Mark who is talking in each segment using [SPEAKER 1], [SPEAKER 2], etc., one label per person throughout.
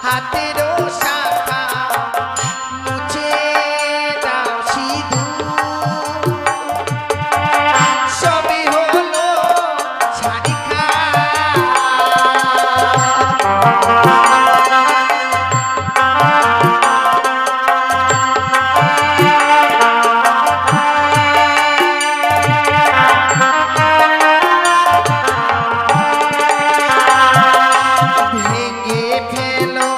[SPEAKER 1] হাতেরও শাখা মুছে দাও সিঁদুর সবই হলো ছাড়িখা ভেঙে ফেলো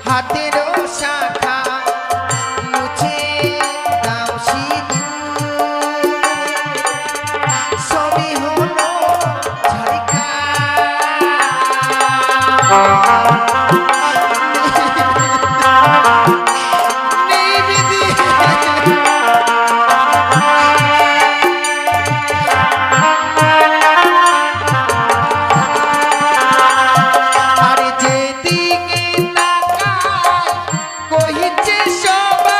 [SPEAKER 1] হাতেরও শাখা মুছে দাও সিঁদুর সবই হলো ছাড়িখা নেই বিধি আর যেদিকে তাকাই কহিছে সবাই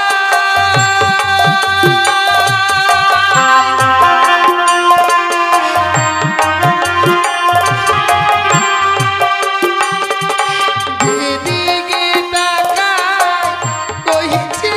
[SPEAKER 1] যেদিকে তাকাই কহিছে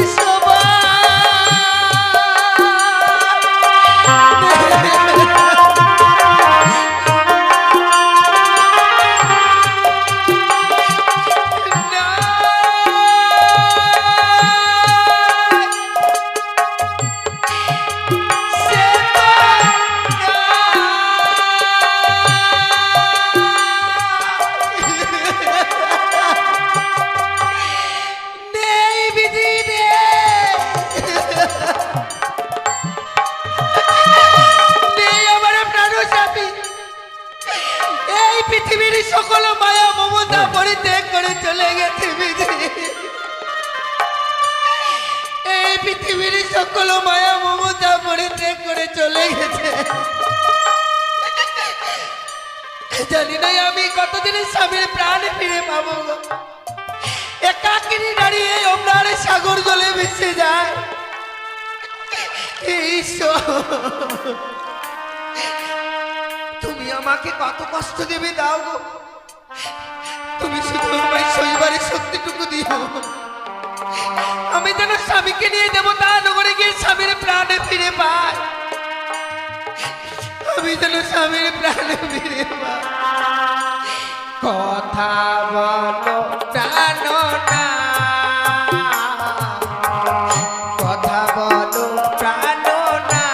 [SPEAKER 1] নেই বিধি নেই আমার প্রাণ সাথী এই পৃথিবীর সকল মায়া মমতা পরিত্যাগ করে চলে গেছে বিধি এই পৃথিবীর সকল মায়া মমতা পরিত্যাগ করে চলে গেছে জানি না আমি কতদিনের স্বামীর প্রাণ ফিরে পাবো গো। একাকিনী দাঁড়িয়ে ওমরার সাগর জলে ভেসে যায় হে ঈশ্বর তুমি আমাকে কত কষ্ট দেবে দাও গো তুমি শুধু আমায় শৈবারের শক্তিটুকু দিও আমি যেন স্বামীকে নিয়ে দেবতা নগরে গিয়ে স্বামীর প্রাণে ফিরে পাই আমি যেন স্বামীর প্রাণে ফিরে পাই কথা বলো জানো না কথা বলো জানো না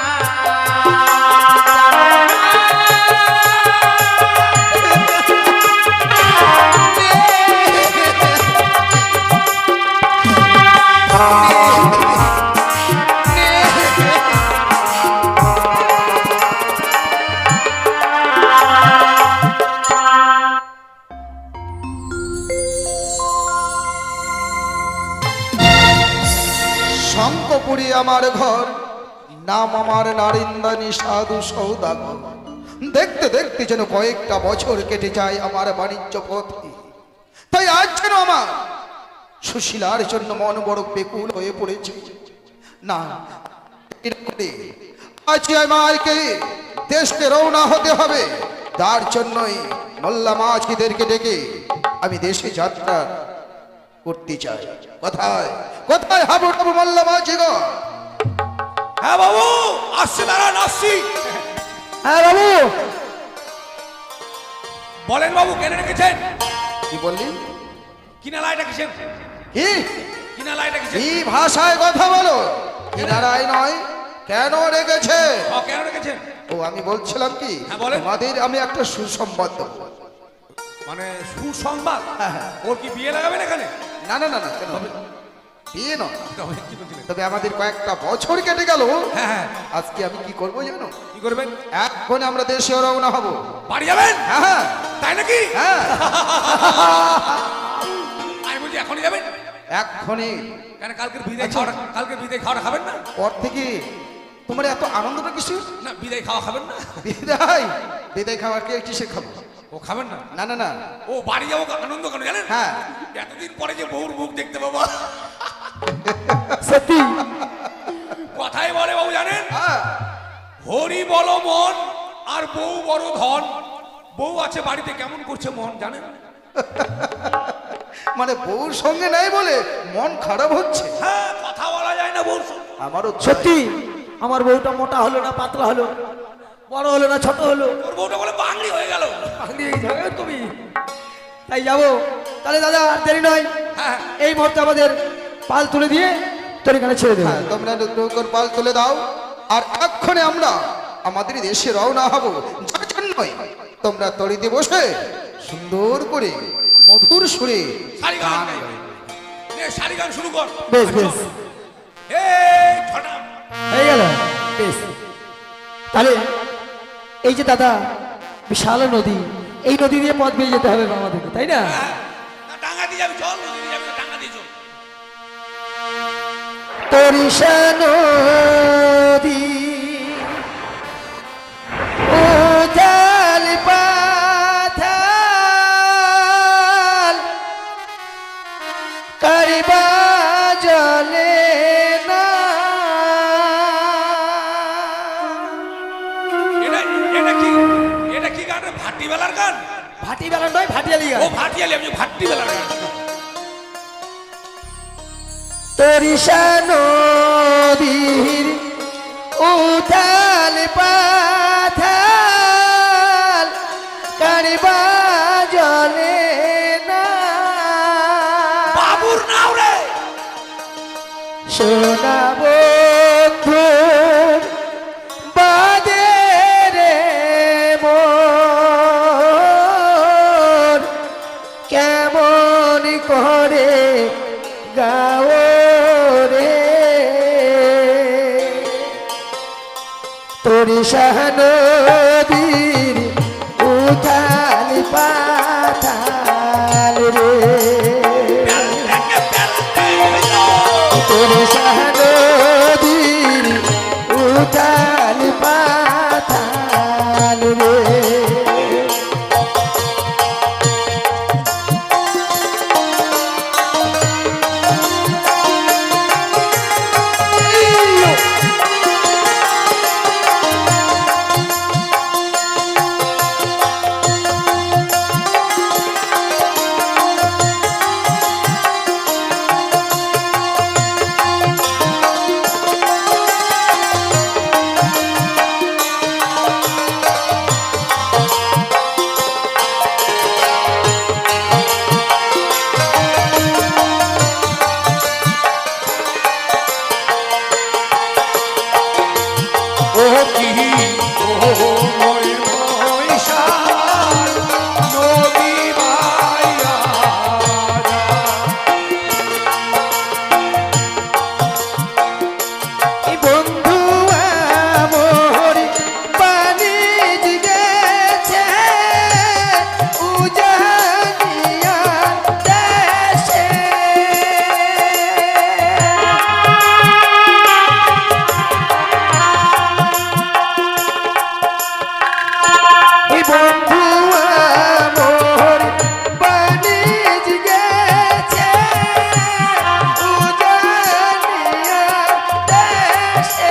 [SPEAKER 2] শঙ্কপুরী আমার ঘর, নাম আমার নারিন্দানী সাধু সৌদাগর। দেখতে দেখতে যেন কয়েকটা বছর কেটে যায় আমার বাণিজ্য পথে। তাই আজ যেন আমার সুশীলার জন্য মন বড় বেকুল হয়ে পড়েছে। না, আজ আমাকে দেশকে রওনা হতে হবে। তার জন্যই মোল্লা মাঝিদেরকে ডেকে আমি দেশে যাত্রা করতে চাই। কোথায় কোথায় হাবুডাবু মোল্লা মাঝিগো?
[SPEAKER 3] হ্যাঁ বাবু, আসছি, দাঁড়ান, আসছি।
[SPEAKER 2] হ্যাঁ বাবু।
[SPEAKER 3] বলেন বাবু, কেন রেখেছেন?
[SPEAKER 2] কি বললি?
[SPEAKER 3] কিনালায় রেখেছেন?
[SPEAKER 2] কি
[SPEAKER 3] কিনালায় রেখেছেন?
[SPEAKER 2] কি ভাষায় কথা বলো? কিনারায় নয়, কেন রেখেছে?
[SPEAKER 3] কেন রেখেছেন?
[SPEAKER 2] ও আমি বলছিলাম কি,
[SPEAKER 3] হ্যাঁ, বলেন।
[SPEAKER 2] তোমাদের আমি একটা সুসংবাদ দেবো।
[SPEAKER 3] মানে সুসংবাদ?
[SPEAKER 2] হ্যাঁ, হ্যাঁ।
[SPEAKER 3] ওর কি বিয়ে লাগাবেন এখানে?
[SPEAKER 2] না না না না, কেন বিয়ে নয়,
[SPEAKER 3] তবে কি বলছিলেন?
[SPEAKER 2] তবে আমাদের কয়েকটা বছর কেটে গেল।
[SPEAKER 3] হ্যাঁ হ্যাঁ,
[SPEAKER 2] আজকে আমি কি করবো জানো?
[SPEAKER 3] কি করবেন?
[SPEAKER 2] এখন আমরা দেশে রওনা হব।
[SPEAKER 3] বাড়ি যাবেন?
[SPEAKER 2] হ্যাঁ হ্যাঁ
[SPEAKER 3] তাই নাকি?
[SPEAKER 2] হ্যাঁ
[SPEAKER 3] আমি বলছি এখনই যাবেন?
[SPEAKER 2] এক্ষুনি।
[SPEAKER 3] কেন কালকের বিদায় খাওয়া, কালকের বিদায় খাওয়াটা খাবেন না?
[SPEAKER 2] পর থেকে তোমার এত আনন্দটা কিছু?
[SPEAKER 3] না, বিদায় খাওয়া খাবেন না?
[SPEAKER 2] বিদায় বিদায় খাবার কে কিসে খাবো?
[SPEAKER 3] ও খাবেন না?
[SPEAKER 2] না না না।
[SPEAKER 3] ও বাড়ি যাবো আনন্দ কেন জানেন?
[SPEAKER 2] হ্যাঁ।
[SPEAKER 3] এতদিন পরে যে বউর মুখ দেখতে পাবো।
[SPEAKER 2] সত্যি
[SPEAKER 3] কথাই বলে বাবু জানেন,
[SPEAKER 2] হ্যাঁ।
[SPEAKER 3] হরি বলো মন আর বউ বড় ধন। বউ আছে বাড়িতে, কেমন করছে মন জানেন?
[SPEAKER 2] মানে বউর সঙ্গে নাই বলে মন খারাপ হচ্ছে।
[SPEAKER 3] হ্যাঁ, কথা বলা যায় না বউর সঙ্গে।
[SPEAKER 2] আমারও তাই।
[SPEAKER 4] সত্যি আমার বউটা মোটা হলো না পাতলা হলো, বড় হলো না ছোট হলো,
[SPEAKER 3] তোর বউটা বলে বাঙালি হয়ে গেল।
[SPEAKER 4] তুমি তাই যাবো। তাহলে দাদা আর দেরি নয়,
[SPEAKER 3] হ্যাঁ,
[SPEAKER 4] এই মুহূর্তে আমাদের পাল তুলে দিয়ে তোর এখানে ছেড়ে দেবো।
[SPEAKER 2] হ্যাঁ, তোমরা নতুন পাল তুলে দাও আর এক্ষণে আমরা আমাদের দেশে রওনা হব। যার জন্যই তোমরা তরিতে বসে সুন্দর করে মধুর সুরে
[SPEAKER 3] শাড়ি গান নে, শাড়ি গান শুরু কর।
[SPEAKER 4] বেশ বেশ
[SPEAKER 3] এই ছটা
[SPEAKER 4] হয়ে গেল। বেশ, তাহলে এই যে দাদা বিশাল নদী, এই নদী দিয়ে পথ বেয়ে যেতে হবে আমাদেরকে, তাই না?
[SPEAKER 3] হ্যাঁ, না, টাঙ্গা দিয়ে যাবি, চল নদী দিয়ে যাবি, টাঙ্গা দিয়ে চল।
[SPEAKER 4] তরিষা নদী উথাল পাথাল কারিবা জলে না।
[SPEAKER 3] এটা কি গান রে? ভাটি বেলার গান?
[SPEAKER 4] ভাটি বেলা নয়, ভাটিয়ালি
[SPEAKER 3] ও ভাটিয়ালি, আমি ভাটি বেলার গান।
[SPEAKER 4] তরিষা নদীর উথাল পাথাল কারিবা জলে না।
[SPEAKER 3] বাবুর নাও রে।
[SPEAKER 4] সোনা বন্ধু বাদে রে মন, কেমন করে গাও রে তরিষা নদীর উথাল পাথাল রে। তরিষা নদীর উথাল পাথাল রে।
[SPEAKER 3] ও কি ও মই ময়সাল নদী মায়া
[SPEAKER 4] এই বন্ধু আমার পানি গেছে উজানিয়া দেশে। এই বন্ধু আমার পানি গেছে উজানিয়া দেশে।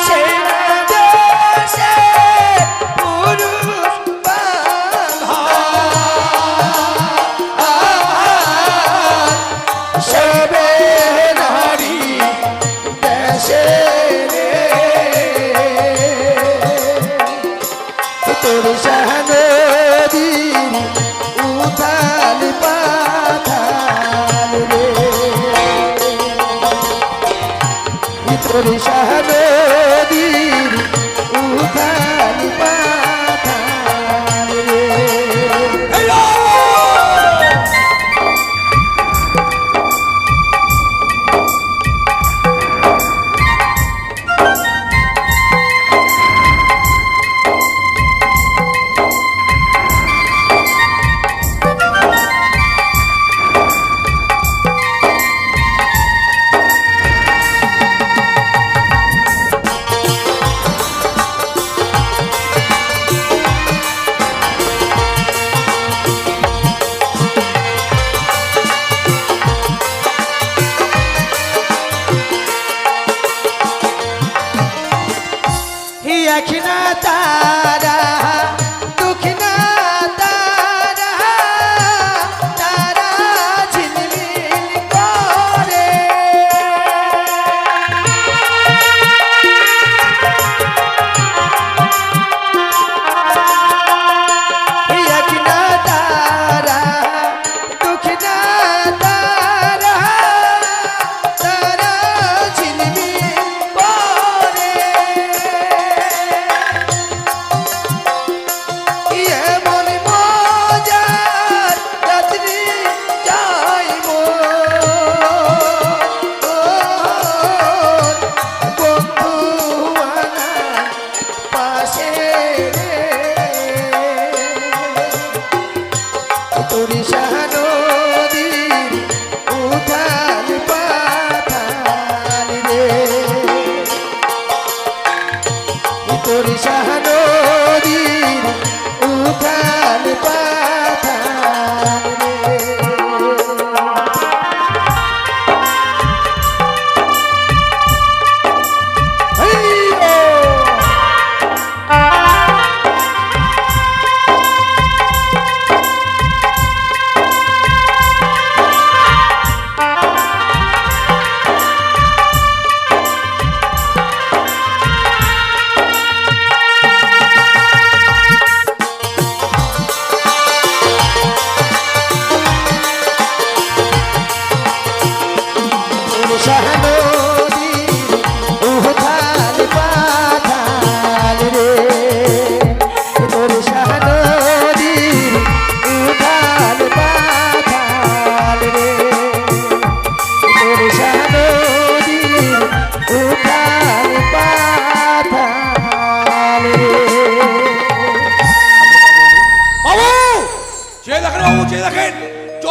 [SPEAKER 4] সেই দেশে পুরুষ বাঁধা সবে নারী দেশে রে তরিষা নদীর উথাল পাথাল রে। তরিষা নদীর উথাল পাথাল রে।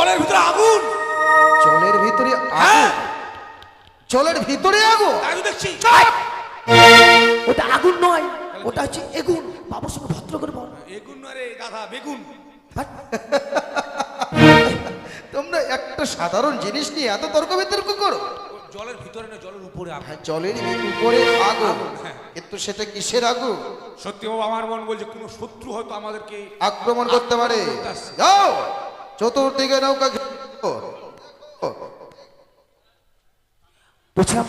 [SPEAKER 3] জলের ভিতরে আগুন।
[SPEAKER 2] জলের ভিতরে
[SPEAKER 3] হ্যাঁ।
[SPEAKER 2] আগুন? জলের ভিতরে আগুন?
[SPEAKER 3] তাই তো দেখছি।
[SPEAKER 4] ওটা আগুন নয়, ওটা হচ্ছে এগুন। বাবুর সঙ্গে ভদ্র করে বল।
[SPEAKER 3] বেগুন নয় রে গাধা, বেগুন।
[SPEAKER 2] তোমরা একটা সাধারণ জিনিস নিয়ে এত তর্ক বিতর্ক করো।
[SPEAKER 3] ও জলের ভিতরে না, জলের উপরে আগুন।
[SPEAKER 2] হ্যাঁ, জলের উপরে আগুন,
[SPEAKER 3] হ্যাঁ।
[SPEAKER 2] কিন্তু সেটা কিসের আগুন?
[SPEAKER 3] সত্যি বাবা, আমার মন বলছে কোনো শত্রু হয়তো আমাদেরকে
[SPEAKER 2] আক্রমণ করতে পারে।
[SPEAKER 3] করতে আসছে।
[SPEAKER 2] যাও, চতুর্দিকে নৌকা ঘেরো।
[SPEAKER 4] বলছিলাম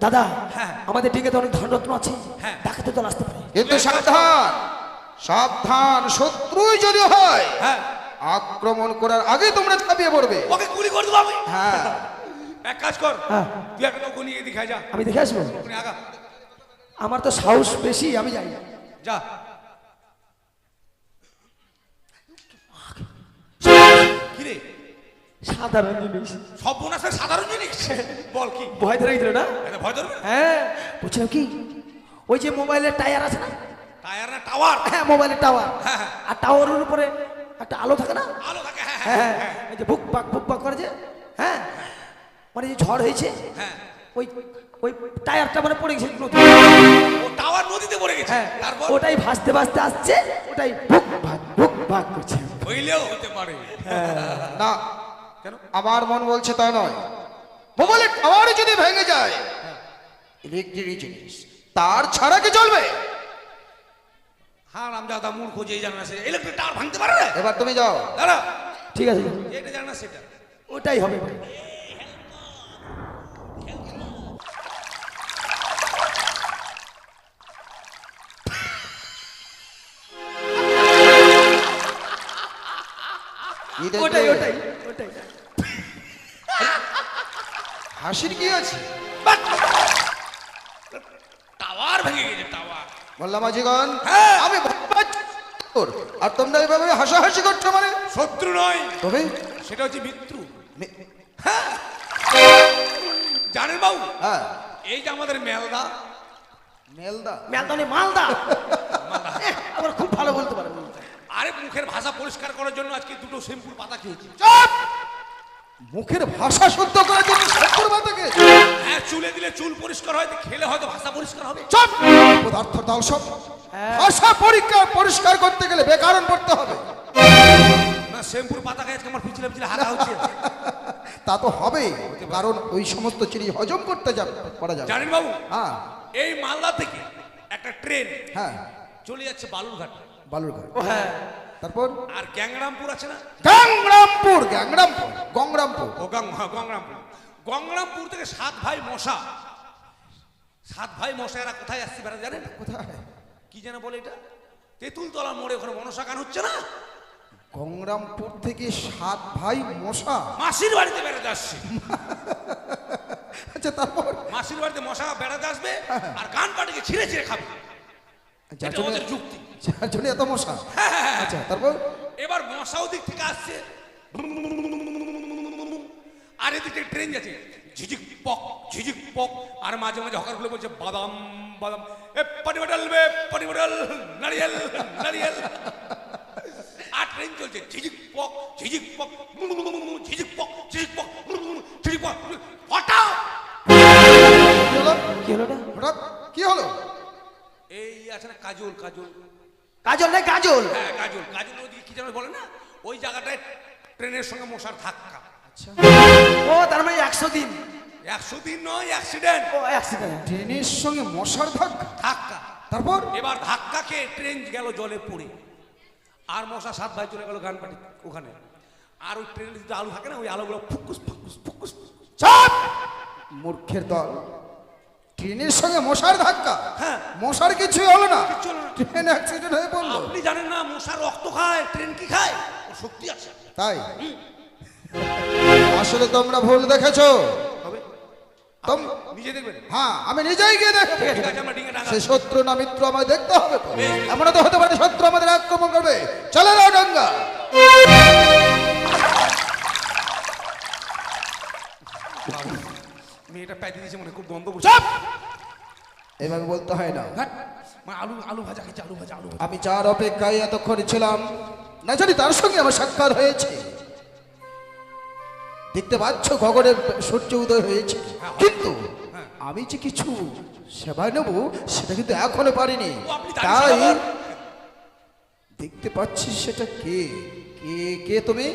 [SPEAKER 4] দাদা,
[SPEAKER 3] হ্যাঁ।
[SPEAKER 4] আমাদের ডিঙ্গিতে অনেক ধনরত্ন আছে,
[SPEAKER 3] হ্যাঁ।
[SPEAKER 4] ডাকাতে দল আসতে পারে।
[SPEAKER 2] কিন্তু সাবধান, সাবধান, শত্রুই যদি হয়
[SPEAKER 3] হ্যাঁ,
[SPEAKER 2] আক্রমণ করার আগে তোমরা ছাপিয়ে পড়বে।
[SPEAKER 3] ওকে গুলি করে দেবো আমি।
[SPEAKER 2] হ্যাঁ,
[SPEAKER 3] এক কাজ কর,
[SPEAKER 4] হ্যাঁ।
[SPEAKER 3] তুই একটা নৌকো নিয়ে দেখায় যা।
[SPEAKER 4] আমি দেখে আসবো।
[SPEAKER 3] ওখানে আগা
[SPEAKER 4] আমার তো সাহস বেশি, আমি যাই।
[SPEAKER 3] যা। কি রে,
[SPEAKER 4] সাধারণ জিনিস,
[SPEAKER 3] সব বোনাসের সাধারণ জিনিস? বল কি?
[SPEAKER 4] ভয় ধরে গেছিল না?
[SPEAKER 3] এটা ভয় ধরবে?
[SPEAKER 4] হ্যাঁ, বলছিলাম কি, ওই যে মোবাইলের টায়ার আছে না?
[SPEAKER 3] টায়ার না টাওয়ার?
[SPEAKER 4] হ্যাঁ, মোবাইলের টাওয়ার।
[SPEAKER 3] হ্যাঁ, হ্যাঁ।
[SPEAKER 4] আর টাওয়ারের উপরে একটা আলো থাকে না?
[SPEAKER 3] আলো থাকে, হ্যাঁ
[SPEAKER 4] হ্যাঁ,
[SPEAKER 3] হ্যাঁ
[SPEAKER 4] এই যে বুক বাক করে যে, হ্যাঁ, মানে যে ঝড় হয়েছে,
[SPEAKER 3] হ্যাঁ।
[SPEAKER 4] ওই ওই টায়ারটা মানে পড়ে গেছে নদী।
[SPEAKER 3] ও টাওয়ার নদীতে পড়ে গেছে।
[SPEAKER 4] হ্যাঁ,
[SPEAKER 3] তারপর
[SPEAKER 4] ওটাই ভাসতে ভাসতে আসছে, ওটাই বুক ভাগ করছে।
[SPEAKER 3] হইলেও হতে পারে।
[SPEAKER 2] না,
[SPEAKER 3] কেন?
[SPEAKER 2] আমার মন বলছে তা নয়। মোবাইলের টাওয়ার যদি ভেঙে যায়, ইলেকট্রিক জিনিস, তার ছাড়া কি চলবে?
[SPEAKER 3] হ্যাঁ, রামদাদা মূর্খ, যেই জানে না সে ইলেকট্রিক টাওয়ার ভাঙতে পারে না।
[SPEAKER 2] এবার তুমি যাও।
[SPEAKER 3] দাঁড়া,
[SPEAKER 4] ঠিক আছে,
[SPEAKER 3] এটা জানে না সেটা।
[SPEAKER 4] ওটাই হবে।
[SPEAKER 2] কি দেখলে?
[SPEAKER 4] ওটাই ওটাই ওটাই।
[SPEAKER 2] হাসির কি আছে?
[SPEAKER 3] টাওয়ার ভেঙে গেছে, টাওয়ার।
[SPEAKER 2] বললাম আজিগণ,
[SPEAKER 3] হ্যাঁ।
[SPEAKER 2] আমি ভয় পাচ্ছি। আর তোমরা এভাবে হাসাহাসি করছো মানে?
[SPEAKER 3] শত্রু নয়,
[SPEAKER 2] তবে
[SPEAKER 3] সেটা হচ্ছে মৃত্যু।
[SPEAKER 2] মে-
[SPEAKER 3] জানেন বাবু,
[SPEAKER 2] হ্যাঁ,
[SPEAKER 3] এই যে আমাদের মেলদা,
[SPEAKER 2] মেলদা,
[SPEAKER 4] মালদানে মালদা, আমার খুব ভালো বলতে পারে।
[SPEAKER 3] আরে মুখের ভাষা পরিষ্কার করার জন্য আজকে দুটো শ্যাম্পুর পাতা খেয়েছি।
[SPEAKER 2] চুপ! মুখের ভাষা শুদ্ধ করার জন্য শত্রুর মাথা খেয়েছো?
[SPEAKER 3] হ্যাঁ, চুলে দিলে চুল পরিষ্কার হয়, খেলে হয়তো ভাষা পরিষ্কার হবে।
[SPEAKER 2] চুপ! পদার্থ দাও সব। ভাষা পরিষ্কার করতে গেলে ব্যাকরণ পড়তে হবে।
[SPEAKER 3] না, শ্যাম্পুর পাতা খেয়ে আজকে আমার পিছলে পিছলে হাঁকা হচ্ছে।
[SPEAKER 2] তা তো হবে, কারণ ওই সমস্ত জিনিস হজম করতে যাবে করা যাবে।
[SPEAKER 3] জানেন বাবু,
[SPEAKER 2] হ্যাঁ,
[SPEAKER 3] এই মালদা থেকে একটা ট্রেন
[SPEAKER 2] হ্যাঁ,
[SPEAKER 3] চলে যাচ্ছে বালুরঘাট।
[SPEAKER 2] বালুরঘাট।
[SPEAKER 4] ও হ্যাঁ,
[SPEAKER 2] তারপর
[SPEAKER 3] আর গ্যাংরামপুর আছে না?
[SPEAKER 2] গঙ্গরামপুর
[SPEAKER 3] ও গঙ্গরামপুর। গঙ্গরামপুর থেকে 7 ভাই মশা, 7 ভাই মশা, এরা কোথায় আসছে বেড়া জানেন?
[SPEAKER 2] কোথায়?
[SPEAKER 3] কি যেন বলে এটা, তেঁতুলতলা মোড়ে, ওখানে মনসা গান হচ্ছে না?
[SPEAKER 2] গঙ্গরামপুর থেকে 7 ভাই মশা।
[SPEAKER 3] মাসির বাড়িতে বেড়াতে আসছে।
[SPEAKER 2] আচ্ছা, তারপর
[SPEAKER 3] মাসির বাড়িতে মশা বেড়াতে আসবে আর গান পাটিকে ছিঁড়ে ছিঁড়ে খাবে।
[SPEAKER 2] যার
[SPEAKER 3] এটা
[SPEAKER 2] জন্য
[SPEAKER 3] ওদের যুক্তি।
[SPEAKER 2] যার জন্য এত মশা। আচ্ছা, তারপর
[SPEAKER 3] এবার মশাও দিক থেকে আসছে, আর এদিকে ট্রেন যাচ্ছে ঝিঝিক পক, আর মাঝে মাঝে হকারগুলো বলছে বাদাম বাদাম, এ পানি বটল বে পানি বটল, নারিয়েল নারিয়েল। আর ট্রেন চলছে ঝিঝিক পক ঝিঝিক পক ঝিঝিক পক ঝিঝিক পক ঝিঝিক পক। হঠাৎ
[SPEAKER 2] কি হলো?
[SPEAKER 4] কি হলো না?
[SPEAKER 2] হঠাৎ কি হলো?
[SPEAKER 3] এই আছে না কাজল, কাজল,
[SPEAKER 4] কাজল না গাজল।
[SPEAKER 3] হ্যাঁ কাজল, কাজল ওদিকে কি যেন বলে না, ওই জায়গাটায় ট্রেনের সঙ্গে মশার ধাক্কা।
[SPEAKER 4] ও তার মানে 100 দিন।
[SPEAKER 3] 100 দিন নয়, অ্যাক্সিডেন্ট,
[SPEAKER 4] ও অ্যাক্সিডেন্ট।
[SPEAKER 2] ট্রেনের সঙ্গে মশার ধাক্কা।
[SPEAKER 3] ধাক্কা।
[SPEAKER 2] তারপর
[SPEAKER 3] এবার ধাক্কা খেয়ে ট্রেন গেল জলে পড়ে, আর মশা 7 ভাই চলে গেল গান পাটি ওখানে। আর ওই ট্রেনের যে আলু থাকে না, ওই আলোগুলো ফুকুস ফুকুস ফুকুস।
[SPEAKER 2] চাপ! মূর্খের দল, ট্রেনের সঙ্গে মশার ধাক্কা।
[SPEAKER 3] হ্যাঁ।
[SPEAKER 2] মশার কিছুই হলো না,
[SPEAKER 3] কিচ্ছু হলো না।
[SPEAKER 2] ট্রেন অ্যাক্সিডেন্ট হয়ে পড়লো।
[SPEAKER 3] আপনি জানেন না মশা রক্ত খায়, ট্রেন কি খায়? ও শক্তি আছে।
[SPEAKER 2] তাই আসলে তোমরা ভুল দেখেছো।
[SPEAKER 3] হবে নিজে দেখবেন।
[SPEAKER 2] হ্যাঁ, আমি নিজেই গিয়ে দেখবো।
[SPEAKER 3] ঠিক আছে, আমরা ডিঙে ডাঙা।
[SPEAKER 2] সে শত্রু না মিত্র আমায় দেখতে হবে তো।
[SPEAKER 3] বেশ।
[SPEAKER 2] এমন তো হতে পারে শত্রু আমাদের আক্রমণ করবে। চলে যাও ডাঙ্গা।
[SPEAKER 3] মেয়েটা প্যাটি দিয়েছে মনে, খুব গন্ধ করছে।
[SPEAKER 2] চাপ! এভাবে বলতে হয় না।
[SPEAKER 3] ঘাট, মা আলু আলু ভাজা খেয়েছে, আলু ভাজা আলু ভাজা।
[SPEAKER 2] আমি যার অপেক্ষায় এতক্ষণ ছিলাম, না জানি তার সঙ্গে আমার সাক্ষাৎ হয়েছে। দেখতে পাচ্ছ গগনের সূর্য উদয় হয়েছে, কিন্তু আমি যে কিছু সেবা নেব সেটা কিন্তু এখনো পারিনি।
[SPEAKER 3] ও, আপনি জানেন
[SPEAKER 2] তাই
[SPEAKER 3] সেবা?
[SPEAKER 2] দেখতে পাচ্ছি সেটা কে কে কে তুমি?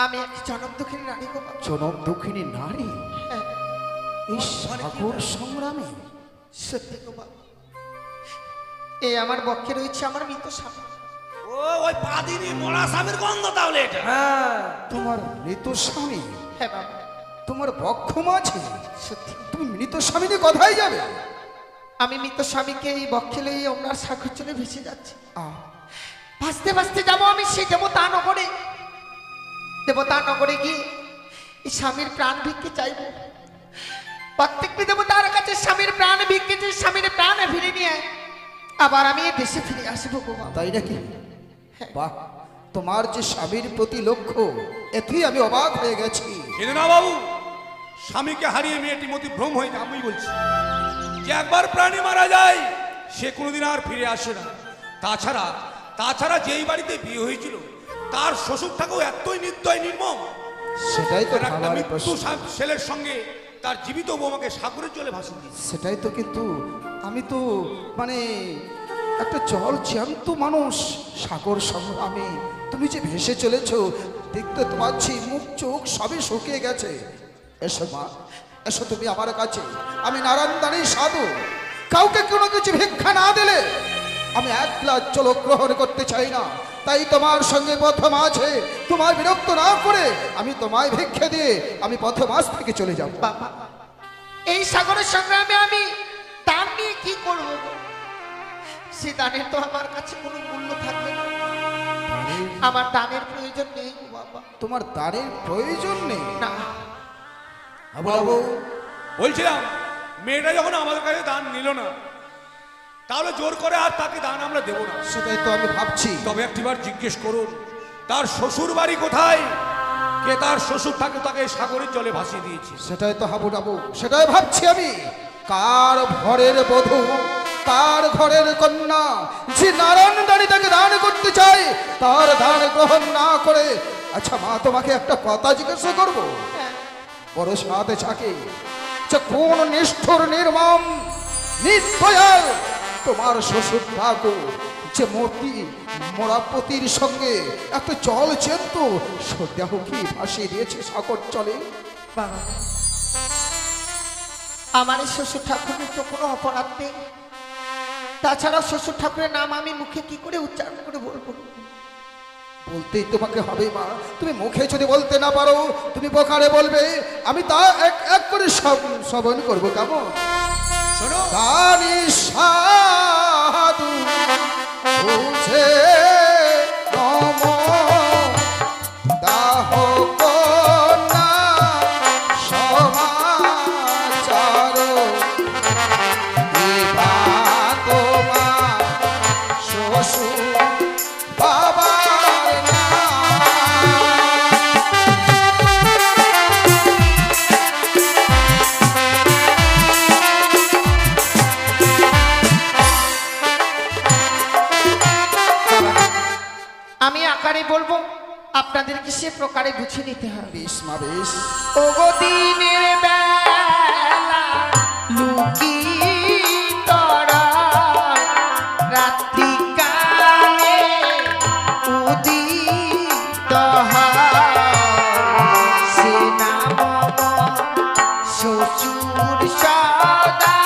[SPEAKER 1] আমি এক জনম দুঃখিনী রানী গো বাবা।
[SPEAKER 2] জনম দুঃখিনী নারী
[SPEAKER 1] হ্যাঁ,
[SPEAKER 2] এই সাগর সংগ্রামে।
[SPEAKER 1] সত্যি গো বাবা। এই আমার বক্ষে রয়েছে আমার মৃত স্বামী।
[SPEAKER 3] ও ওই পাদিনী মরা স্বামীর গন্ধ তাহলে এটা।
[SPEAKER 4] হ্যাঁ
[SPEAKER 2] তোমার মৃত স্বামী
[SPEAKER 1] হ্যাঁ বাবা,
[SPEAKER 2] তোমার বক্ষ মাঝে,
[SPEAKER 1] সত্যি
[SPEAKER 2] তুমি মৃত স্বামী নিয়ে কোথায় যাবে?
[SPEAKER 1] আমি মৃত স্বামীকে এই বক্ষে লইয়ে ওনার সাগর চলে ভেসে যাচ্ছি।
[SPEAKER 2] আহ,
[SPEAKER 1] ভাসতে ভাসতে যাবো আমি সেই দেবতা নগরে। দেবতা নগরে গিয়ে এই স্বামীর প্রাণ ভিক্ষে চাইবো। প্রত্যেকটি দেবতার কাছে স্বামীর প্রাণ ভিক্ষে যে স্বামীর প্রাণ ফিরে নিয়ে আবার আমি এই দেশে ফিরে আসবো গো বাবা।
[SPEAKER 2] তাই নাকি? বাহ, তোমার যে স্বামীর প্রতি লক্ষ্য, এতেই আমি অবাক হয়ে গেছি।
[SPEAKER 3] জেনে না বাবু, স্বামীকে হারিয়ে মেয়েটি মতি ভ্রম হয়ে আমি বলছি যে একবার প্রাণী মারা যায় সে কোনোদিন আর ফিরে আসে না। তাছাড়া তাছাড়া যেই বাড়িতে বিয়ে হয়েছিল তার শ্বশুরটাকেও এতই নির্দয় নির্মম,
[SPEAKER 2] সেটাই তো
[SPEAKER 3] তার একটা
[SPEAKER 2] ভাবার
[SPEAKER 3] মৃত্যু
[SPEAKER 2] প্রশ্ন।
[SPEAKER 3] ছেলের সঙ্গে তার জীবিত বৌমাকে সাগরের জলে ভাসিয়ে দিয়েছে।
[SPEAKER 2] সেটাই তো, কিন্তু আমি তো মানে একটা জল জ্যান্ত মানুষ, সাগর সংগ্রামে তুমি যে ভেসে চলেছো, দেখতে তো পাচ্ছি মুখ চোখ সবই শুকিয়ে গেছে। এসো মা, এসো তুমি আমার কাছে। আমি নারায়ণদানী সাধু, কাউকে কোনো কিছু ভিক্ষা না দিলে আমি এক গ্লাস জল গ্রহণ করতে চাই না। তাই তোমার সঙ্গে প্রথম আছে, তোমায় বিরক্ত না করে আমি তোমায় ভিক্ষে দিয়ে আমি প্রথম আজ থেকে চলে যাব।
[SPEAKER 1] বাবা, এই সাগরের সংগ্রামে আমি দান নিয়ে কি করবো গো? সে দানের তো আমার কাছে কোনো মূল্য থাকবে না। আমার দানের প্রয়োজন নেই গো বাবা।
[SPEAKER 2] তোমার দানের প্রয়োজন নেই?
[SPEAKER 1] না,
[SPEAKER 2] বাবু,
[SPEAKER 3] বলছিলাম মেয়েটা যখন আমাদের কাছে দান নিল না, তাহলে জোর করে আর তাকে দান আমরা দেবো না।
[SPEAKER 2] সেটাই তো আমি ভাবছি।
[SPEAKER 3] তবে একটিবার জিজ্ঞেস করুন তার শ্বশুর বাড়ি কোথায়, কে তার শ্বশুর তাকে সাগরের জলে ভাসিয়ে দিয়েছে।
[SPEAKER 2] সেটাই তো হাবুডাবু, সেটাই ভাবছি আমি। কার ঘরের বধূ, কার ঘরের কন্যা যে নারায়ণদানী তাকে দান করতে চায়, তার দান গ্রহণ না করে। আচ্ছা মা, তোমাকে একটা কথা জিজ্ঞাসা করবো, বড় সাথে থাকে যে কোন নিষ্ঠুর নির্মম নির্দয়াল তোমার শ্বশুর ঠাকুর যে মোরাপতির সঙ্গে একটা জল চেন্ত সদ্যাহ কি ভাসিয়ে দিয়েছে সাগর চলে?
[SPEAKER 1] বাবা, আমার এই শ্বশুর ঠাকুরের তো কোনো অপরাধ নেই। তাছাড়া শ্বশুর ঠাকুরের নাম আমি মুখে কি করে উচ্চারণ করে বলবো?
[SPEAKER 2] বলতেই তোমাকে হবে মা। তুমি মুখে যদি বলতে না পারো, তুমি বোকারে বলবে, আমি তা এক এক করে শ্রবণ করবো। কেমন?
[SPEAKER 3] শোনো,
[SPEAKER 2] দানি সাধু বুঝে নম দাহ কন্যা সমাচার বিভা তোমার শ্বশুর বাবার নাম।
[SPEAKER 1] আমি আকারে বলবো, আপনাদেরকে সে প্রকারে বুঝে নিতে হবে।
[SPEAKER 2] বেশ মা, বেশ।
[SPEAKER 1] ওগো দিনের বেলা লুকি তরা রাত্রি কালে উদিত সে নাম শ্বশুর সদা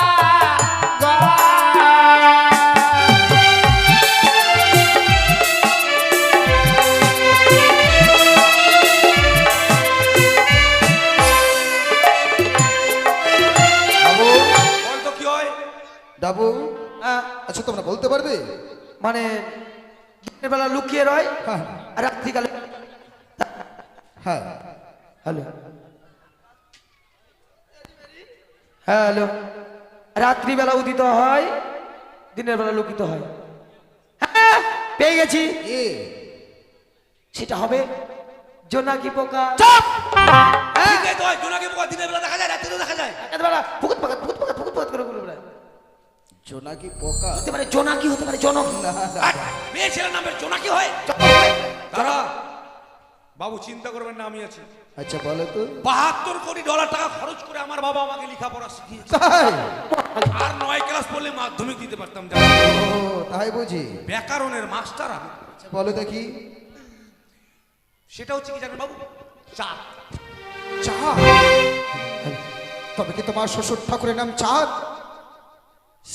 [SPEAKER 3] বলতো কি হয়?
[SPEAKER 2] ডাবু,
[SPEAKER 4] হ্যাঁ,
[SPEAKER 2] আচ্ছা তোমরা বলতে পারবে?
[SPEAKER 4] মানে দিনের বেলা লুকিয়ে রয়
[SPEAKER 2] হ্যাঁ
[SPEAKER 4] আর রাত্রিকালে।
[SPEAKER 2] হ্যাঁ।
[SPEAKER 4] হ্যালো, হ্যালো, রাত্রিবেলা উদিত হয়, দিনের বেলা লুকিত হয়। হ্যাঁ, পেয়ে গেছি।
[SPEAKER 2] এ
[SPEAKER 4] সেটা হবে জোনাকি পোকা।
[SPEAKER 3] ঠিক আছে, তো হয়, জোনাকি পোকা দিনের বেলা দেখা যায়, রাত্রিতেও দেখা যায়।
[SPEAKER 4] রাত্রিবেলা ফুকুত পাকাত ফুকুত পাকাত ফুকুত পাকাত করে ঘুরে বেড়ায়।
[SPEAKER 2] জোনাকি পোকা?
[SPEAKER 4] হতে পারে জোনাকি, হতে পারে জনক।
[SPEAKER 3] আর মেয়ে ছেলের নামের জোনাকি হয়? তারা বাবু চিন্তা করবেন না, আমি আছি।
[SPEAKER 2] আচ্ছা বলো তো।
[SPEAKER 3] 72 কোটি ডলার টাকা খরচ করে আমার বাবা আমাকে লেখাপড়া শিখিয়েছে।
[SPEAKER 2] তাই?
[SPEAKER 3] আর 9 ক্লাস পড়লে মাধ্যমিক দিতে পারতাম।
[SPEAKER 2] ও তাই বুঝি।
[SPEAKER 3] ব্যাকরণের মাস্টার আমি।
[SPEAKER 2] আচ্ছা বলো দেখি।
[SPEAKER 3] সেটা হচ্ছে কি জানেন বাবু? চাঁদ।
[SPEAKER 2] চাঁদ? তবে কি তোমার শ্বশুর ঠাকুরের নাম চাঁদ?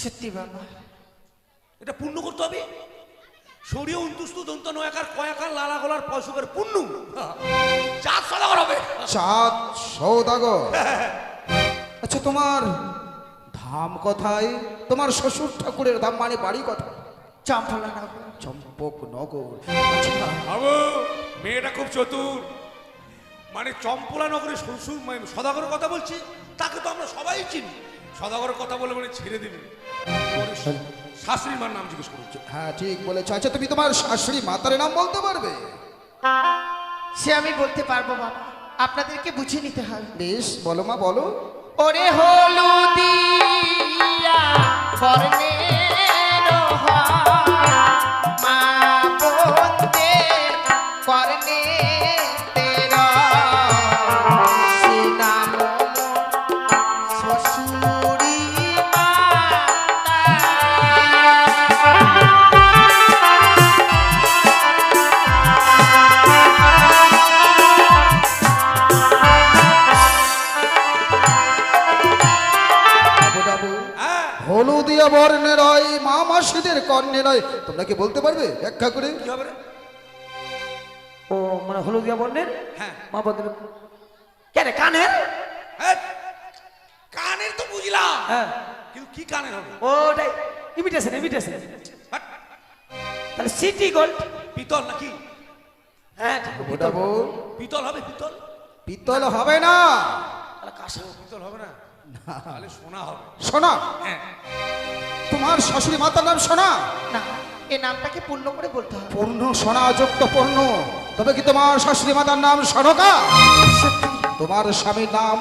[SPEAKER 1] সত্যি বাবা।
[SPEAKER 3] এটা পূর্ণ করতে হবে। সরিয়ে উন্তুস্তু দন্ত নয়াকার কয়াকার লালা গলার পয়সকের পূর্ণ চাঁদ সদাগর হবে।
[SPEAKER 2] চাঁদ সৌদাগর। আচ্ছা তোমার ধাম কোথায়? তোমার শ্বশুর ঠাকুরের ধাম মানে বাড়ি কোথায়?
[SPEAKER 1] চম্পলা না
[SPEAKER 2] চম্পক নগর। আচ্ছা
[SPEAKER 3] বাবু মেয়েটা খুব চতুর। মানে চম্পলা নগরে শ্বশুর মানে সদাগরের কথা বলছি, তাকে তো আমরা সবাই চিনি। সদাগরের কথা বলে মানে ছেড়ে দিবে। শাশুড়ি মার নাম জিজ্ঞেস করছো?
[SPEAKER 2] হ্যাঁ ঠিক বলেছো। আচ্ছা তুমি তোমার শাশুড়ি মাতার নাম বলতে পারবে?
[SPEAKER 1] সে আমি বলতে পারবো বাবা, আপনাদেরকে বুঝিয়ে নিতে হবে।
[SPEAKER 2] বেশ বলো মা বলো।
[SPEAKER 1] ওরে হলুদিয়া বর্ণের মা বন্দের কর্ণে তেরা সে নাম শ্বশুরি
[SPEAKER 3] হ্যাঁ
[SPEAKER 2] হলুদিয়া বর্ণের হয় মা মাসিদের কর্ণের হয়, তোমরা কি বলতে পারবে ব্যাখ্যা করে?
[SPEAKER 3] কি হবে রে?
[SPEAKER 4] ও মানে হলুদিয়া বর্ণের
[SPEAKER 3] হ্যাঁ
[SPEAKER 4] মা বদল কেন কানের?
[SPEAKER 3] হ্যাঁ, কানের তো বুঝলাম,
[SPEAKER 4] হ্যাঁ
[SPEAKER 3] কিন্তু কি কানের হবে?
[SPEAKER 4] ওটাই ইমিটেশন ইমিটেশন।
[SPEAKER 3] হাট,
[SPEAKER 4] তাহলে সিটি গোল্ড।
[SPEAKER 3] পিতল নাকি?
[SPEAKER 4] হ্যাঁ ঠিক আছে,
[SPEAKER 2] ওটা বল।
[SPEAKER 3] পিতল হবে, পিতল।
[SPEAKER 2] পিতল হবে না,
[SPEAKER 4] তাহলে কাঁসা।
[SPEAKER 3] পিতল হবে না, তাহলে সোনা হবে।
[SPEAKER 2] সোনা।
[SPEAKER 3] হ্যাঁ
[SPEAKER 2] তোমার শাশুড়ি মাতার নাম সোনা?
[SPEAKER 1] না, এই নামটাকে পূর্ণ করে বলতে হবে।
[SPEAKER 2] পূর্ণ সোনা যুক্ত পূর্ণ। তবে কি তোমার শাশুড়ি মাতার নাম সনকা?
[SPEAKER 1] সত্যি?
[SPEAKER 2] তোমার স্বামীর নাম?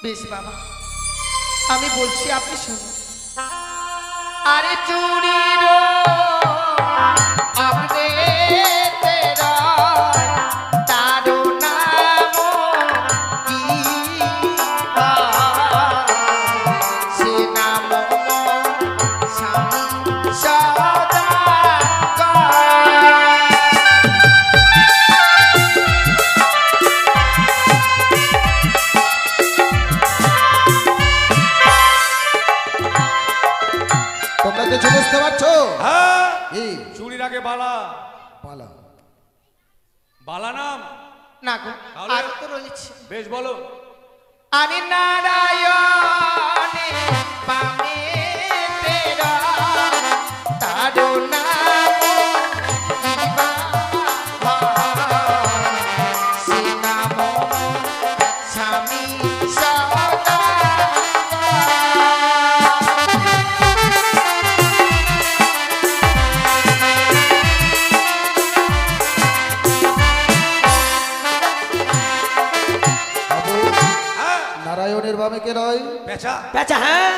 [SPEAKER 1] বেশ বাবা, আমি বলছি আপনি শুনুন। আরে চুরির আপনি তেরা তারো নাম কি সে নাম স্বামী সদাগর।
[SPEAKER 2] তোমরা কিছু বুঝতে পারছো?
[SPEAKER 3] হ্যাঁ,
[SPEAKER 2] এই
[SPEAKER 3] চুরির আগে বালা।
[SPEAKER 2] পালা।
[SPEAKER 3] বালা নাম?
[SPEAKER 1] না গো,
[SPEAKER 3] তাহলে?
[SPEAKER 1] আরো তো রয়েছে।
[SPEAKER 3] বেশ বলো।
[SPEAKER 1] আরে নারায়ণে বামে তেরা তারো নাম কিবা সে নাম স্বামী সদাগর।
[SPEAKER 2] বাবু,
[SPEAKER 3] হ্যাঁ,
[SPEAKER 2] নারায়ণের বামে কে নয়?
[SPEAKER 3] পেঁচা।
[SPEAKER 4] পেঁচা। হ্যাঁ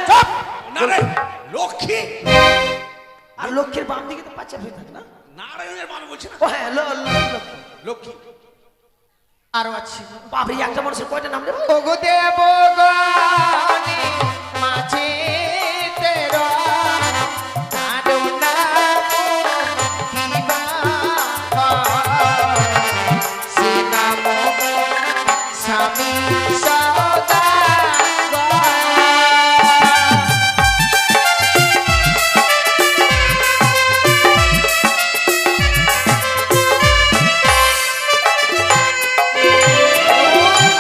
[SPEAKER 3] না রে, লক্ষ্মী।
[SPEAKER 4] আর লক্ষ্যের বাম দিকে তো বাচ্চা হয়ে থাকে না?
[SPEAKER 3] নারায়ণের বাবা বলছে না,
[SPEAKER 4] ও হ্যাঁ লক্ষ্মী।
[SPEAKER 3] লক্ষ্মী।
[SPEAKER 1] আরো আছে
[SPEAKER 4] বাপরে একটা মানুষের কয়টা নাম নেবে?
[SPEAKER 1] ওগো দেবগণে মাঝে তেরা তারো নাম কিবা সে নাম স্বামী সদাগর।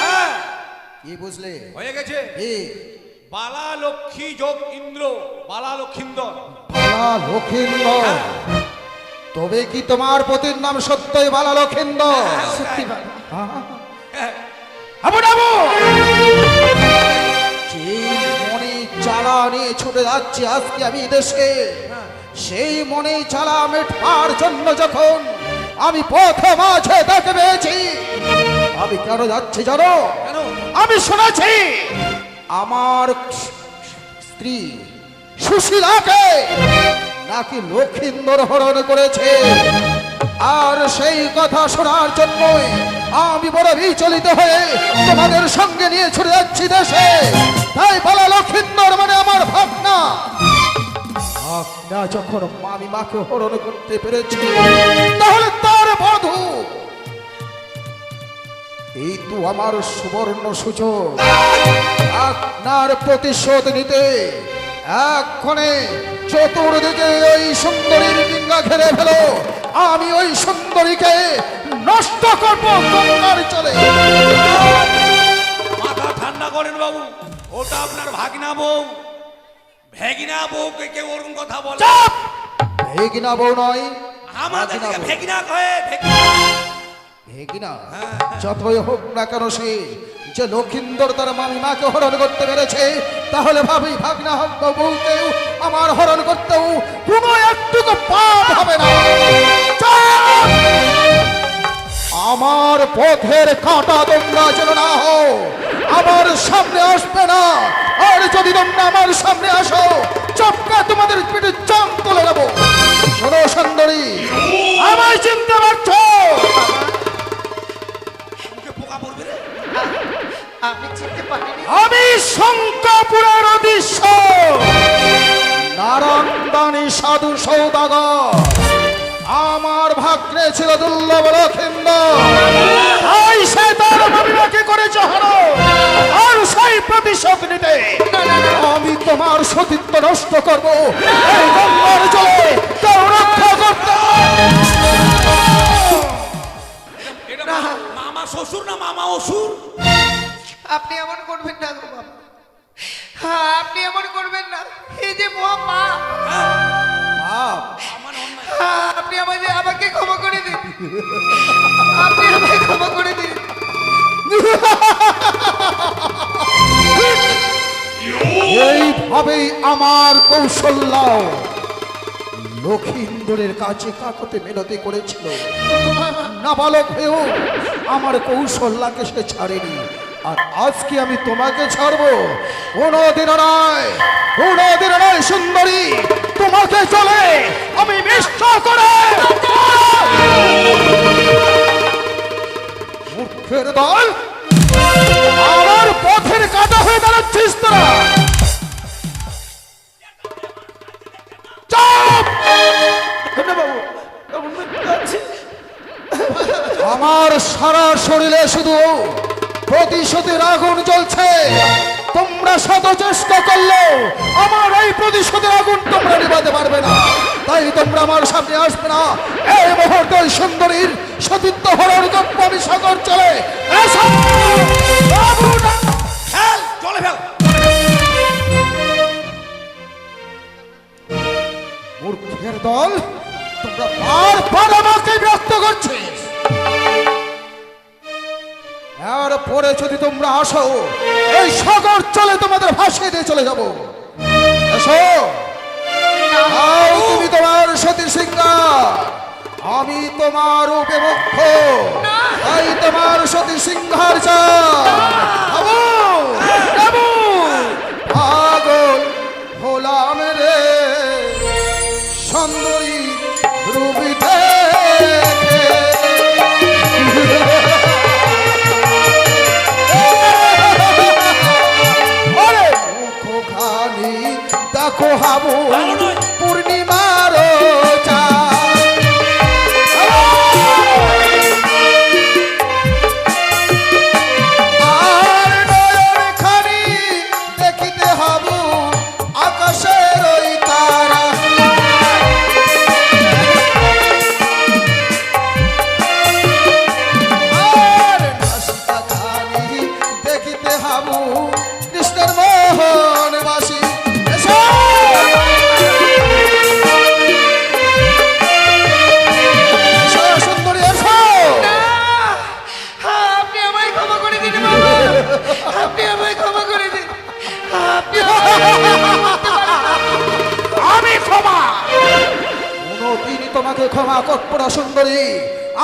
[SPEAKER 3] হ্যাঁ,
[SPEAKER 2] কি বুঝলে?
[SPEAKER 3] হয়ে গেছে।
[SPEAKER 2] এই
[SPEAKER 3] বালা লক্ষ্মী যোগ ইন্দ্র, বালা লক্ষিন্দর।
[SPEAKER 2] বালা লক্ষিন্দর। তবে কি তোমার পতির নাম সত্যই বালা লক্ষিন্দর?
[SPEAKER 1] সত্যি বাবা,
[SPEAKER 3] হ্যাঁ,
[SPEAKER 2] যে মনে জ্বালা নিয়ে ছুটে যাচ্ছি আজকে আমি দেশে, সেই মনে জ্বালা মেটার জন্য যখন আমি পথ মাঝে দেখে পেয়েছি, আমি কেন যাচ্ছি জানো?
[SPEAKER 3] কেন?
[SPEAKER 2] আমি শুনেছি আমার স্ত্রী সুশীলাকে নাকি লক্ষিন্দর হরণ করেছে। আর সেই কথা শোনার জন্যই আমি বড় বিচলিত হয়ে তোমাদের সঙ্গে নিয়ে ছুটে যাচ্ছি দেশে। তাই বলা লক্ষিন্দর মানে আমার ভাবনা, ভাবনা যখন মামি মাকে হরণ করতে পেরেছি, তাহলে তার বধূ এই তো আমার সুবর্ণ সুযোগ আপনার প্রতিশোধ নিতে। এক্ষণে চতুর্দিকে ওই সুন্দরীর ডিঙ্গা ঘেরে ফেলো, আমি ওই সুন্দরীকে নষ্ট করব গঙ্গার চলে।
[SPEAKER 3] মাথা ঠান্ডা করেন বাবু, ওটা আপনার ভাগিনা বউ। ভেগিনা বউকে কেউ ওরকম কথা বলে?
[SPEAKER 2] চাপ! ভেগিনা বউ নয়,
[SPEAKER 3] আমাদের
[SPEAKER 2] ভাগিনা বউ।
[SPEAKER 3] ভেগিনা কয়ে ভেগিনা।
[SPEAKER 2] ভেগিনা যতই হোক না কেন, সে যে লক্ষিন্দর তার মামি মাকে হরণ করতে পেরেছে, তাহলে ভাবি ভাগনা হোক বা বউকেও আমার হরণ করতেও কোনো একটুকু পাপ হবে না। চাপ! আমার পথের কাঁটা তোমরা যেন না হও, আমার সামনে আসবে না। আর যদি তোমরা আমার সামনে আসো, চপকা তোমাদের পেটে চাম তুলে দেবো। শোনো সুন্দরী, আমায় চিনতে পারছো?
[SPEAKER 3] মুখে পোকা পড়বে রে।
[SPEAKER 1] আমি চিনতে পারিনি।
[SPEAKER 2] আমি শঙ্করপুরের অদৃশ্য নারায়ণদানী সাধু সৌদাগর। আমার ভাগ্নে ছিল দুর্লভ লক্ষিন্দর, তাই সে তার মামিমাকে করেছে হরণ। আর সেই প্রতিশোধ নিতে আমি তোমার সতীত্ব নষ্ট করব। এই গঙ্গার জলে কেউ রক্ষা করতে
[SPEAKER 3] এটা মামা শ্বশুর না মামা অসুর?
[SPEAKER 1] আপনি এমন করবেন না গো বাবা, হ্যাঁ আপনি এমন করবেন না। এই যে মহা মা,
[SPEAKER 2] বাপ,
[SPEAKER 3] আমার অন্যায়।
[SPEAKER 1] হ্যাঁ, আপনি আমাকে ক্ষমা করে দিন, আপনি আমাকে ক্ষমা করে দিন।
[SPEAKER 2] এইভাবেই আমার কৌশল্য লক্ষিন্দরের কাছে কাকতে মিনতি করেছিল। নাবালক হয়েও আমার কৌশল্যাকে সে ছাড়েনি। আর আজকে আমি তোমাকে ছাড়বো? কোনোদিনও নয়, কোনোদিনও নয় সুন্দরী, তোমাকে চলে আমি মিষ্ট করে মূর্খের দল, আমার পথের কাটা হয়ে দাঁড়াচ্ছিস তোরা। চাপ! আমার সারা শরীরে শুধু প্রতিশোধের আগুন জ্বলছে। তোমরা শত চেষ্টা করলেও আমার এই প্রতিশোধের আগুন তোমরা নিভাতে পারবে না। তাই তোমরা আমার সামনে আসবে না। এই মুহূর্তে ওই সুন্দরীর সতীত্ব হরণ করব আমি সাগর চলে। এসো! বাবুরা!
[SPEAKER 3] ফেল, জলে ফেল।
[SPEAKER 2] মূর্খের দল, তোমরা বারবার আমাকে বিরক্ত করছিস। আর পরে যদি তোমরা আসো, এই সাগর চলে তোমাদের ভাসিয়ে দিয়ে চলে যাব। এসো! আর তুমি তোমার সতী সিংহার, আমি তোমার উপমুখ, তাই তোমার সতী সিংহার পাগল হলাম রে সুন্দরী রূপিতে। মুখখানি দেখো হাবু পূর্ণিমার আর নয়ন খানি দেখিতে হাবু আকাশের ওই তারা। আর নাসিকা খানি দেখিতে হাবু কৃষ্ণের মোহন বাসী। এসো! এসো সুন্দরী, এসো!
[SPEAKER 1] হ্যাঁ, আপনি আমায় ক্ষমা করে দিন বাবা, আপনি আমায় ক্ষমা করে দিন, আপনি
[SPEAKER 2] আমি ক্ষমা কোনদিনই তোমাকে ক্ষমা করবো না সুন্দরী।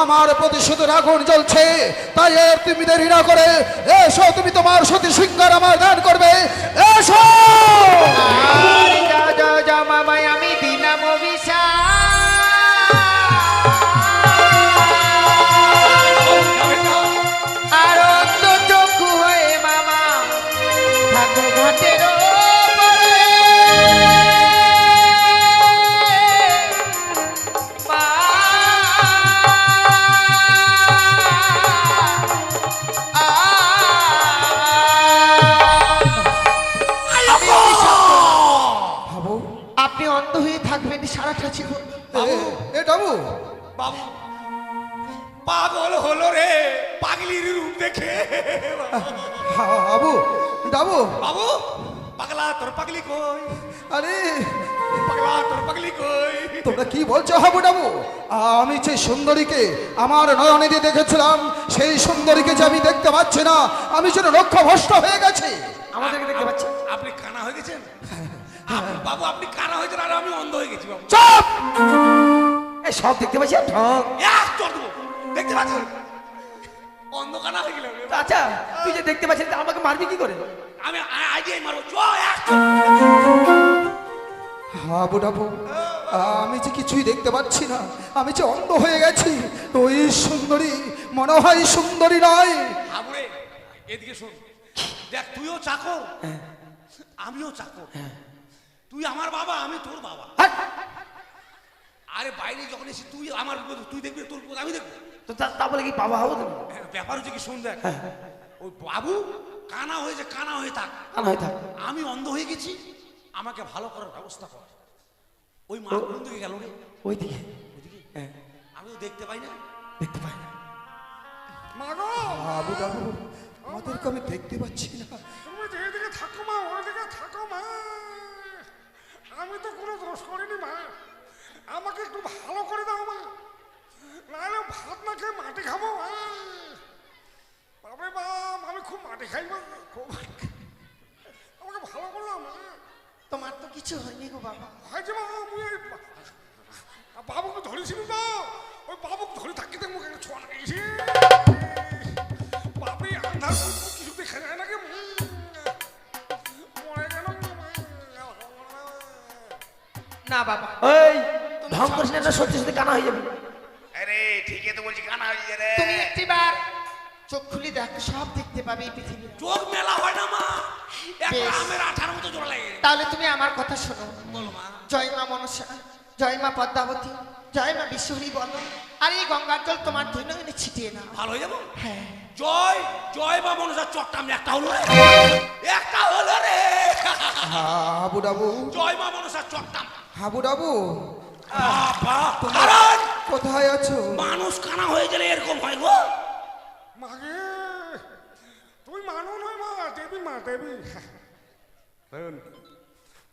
[SPEAKER 2] আমার প্রতিশোধের আগুন জ্বলছে, তাই এর তুমি দেরি না করে এসো। তুমি তোমার সতী সিংহার আমার দান করবে। এসো!
[SPEAKER 1] আরে যাও যাও যাও মামাই, আমি দিলাম অভিশাপ।
[SPEAKER 3] বাবু
[SPEAKER 2] এ ডাবু
[SPEAKER 3] বাবু পাগল হলো রে পাগলির রূপ দেখে
[SPEAKER 2] হাবু ডাবু
[SPEAKER 3] বাবু পাগলা তোর পাগলি কই
[SPEAKER 2] আরে
[SPEAKER 3] পাগলা তোর পাগলি কই
[SPEAKER 2] তোমরা কি বলছো হাবু ডাবু? আমি যে সুন্দরীকে আমার নয়নে দিয়ে দেখেছিলাম সেই সুন্দরীকে যে আমি দেখতে পাচ্ছি না, আমি যেন লক্ষ্যভ্রষ্ট হয়ে গেছি।
[SPEAKER 4] আমাদেরকে দেখতে পাচ্ছি।
[SPEAKER 3] আপনি কানা হয়ে গেছেন বাবু আপনি কানা হয়েছেন আর আমি অন্ধ হয়ে গেছি বাবু
[SPEAKER 4] চুপ! এই সব দেখতে পাচ্ছি আর ঢং।
[SPEAKER 3] এক চোর দেবো দেখতে পাচ্ছেন অন্ধ কানা হয়ে গেলাম রে।
[SPEAKER 4] আচ্ছা তুই যে দেখতে পাচ্ছিস তা আমাকে মারবি কি করে?
[SPEAKER 3] আমি আইডিয়াই মারবো চো এক চোর।
[SPEAKER 2] হাবু ডাবু আমি যে কিছুই দেখতে পাচ্ছি না, আমি যে অন্ধ হয়ে গেছি। ওই সুন্দরী মনে হয় সুন্দরী নয়।
[SPEAKER 3] হাবুরে এদিকে শোন দেখ তুইও চাকর আমিও চাকর তুই আমার বাবা আমি তোর বাবা
[SPEAKER 4] হাট!
[SPEAKER 3] আরে বাইরে যখন এসে তুই আমার বিপদ তুই দেখবি তোর বিপদ আমি দেখবো
[SPEAKER 4] তো তা বলে কি বাবা হবো তুমি?
[SPEAKER 3] হ্যাঁ, ব্যাপার হচ্ছে কি শুন দেখ ওই বাবু কানা হয়েছে কানা হয়ে থাক
[SPEAKER 4] কানা হয়ে থাক।
[SPEAKER 3] আমি অন্ধ হয়ে গেছি আমাকে ভালো করার ব্যবস্থা কর ওই মা কোন দিকে গেল রে
[SPEAKER 4] ওইদিকে
[SPEAKER 3] ওদিকে
[SPEAKER 4] হ্যাঁ,
[SPEAKER 3] আমি তো দেখতে পাই না
[SPEAKER 4] দেখতে পাই না।
[SPEAKER 3] মা গো
[SPEAKER 2] হাবু ডাবু আমাদেরকে আমি দেখতে পাচ্ছি না।
[SPEAKER 3] তুমি যেদিকে থাকো মা ওইদিকে থাকো মা আমি তো কোনো দোষ করিনি মা আমাকে একটু ভালো করে দাও মা নাহলে ভাত না খেয়ে মাটি খাবো মা বাবা মা আমি খুব মাটি খাই মা খুব আমাকে ভালো করে দাও মা
[SPEAKER 1] তোমার তো কিছু হয়নি গো বাবা।
[SPEAKER 3] হয়েছে মা আমি ওই বাবুকে ধরেছিলি তো ওই বাবুকে ধরে থাকি তো মুখে ছোঁয়া লাগিয়েছি বাপরে আন্ধার কিছু দেখা যায় নাকি মরে গেল
[SPEAKER 1] না বাবা,
[SPEAKER 4] ওই ঢং করিস না, সত্যি সত্যি কানা হয়ে যাবে।
[SPEAKER 3] আরে ঠিকই তো বলছি কানা হয়ে যায় রে
[SPEAKER 1] তুমি একটিবার চোখ খুলে দেখো, সব দেখতে পাবে এই পৃথিবী।
[SPEAKER 3] চোখ মেলা হয় না মা একটা
[SPEAKER 1] বেশ।
[SPEAKER 3] আমের আঠার মতো জোড়া লাগে
[SPEAKER 1] তাহলে তুমি আমার কথা শোনো।
[SPEAKER 3] বলো মা
[SPEAKER 1] জয় মা মনসা, জয় মা পদ্মাবতী, জয় মা বিশ্বহরী বলো। আর এই গঙ্গার জল তোমার ধৈর্য ছিটিয়ে না।
[SPEAKER 3] ভালো হয়ে যাবো
[SPEAKER 1] হ্যাঁ,
[SPEAKER 3] জয় জয় বা মনসার চটটা আমি একটা হলো রে একটা হলো রে
[SPEAKER 2] হাবু ডাবু
[SPEAKER 3] জয় মা মনসার চটটা
[SPEAKER 2] হাবু ডাবু
[SPEAKER 3] বাবা কারণ
[SPEAKER 2] কোথায় আছো?
[SPEAKER 3] মানুষ কানা হয়ে গেলে এরকম হয় গো
[SPEAKER 5] মাগে তুই মানু নয় মা দেবী মা দেবী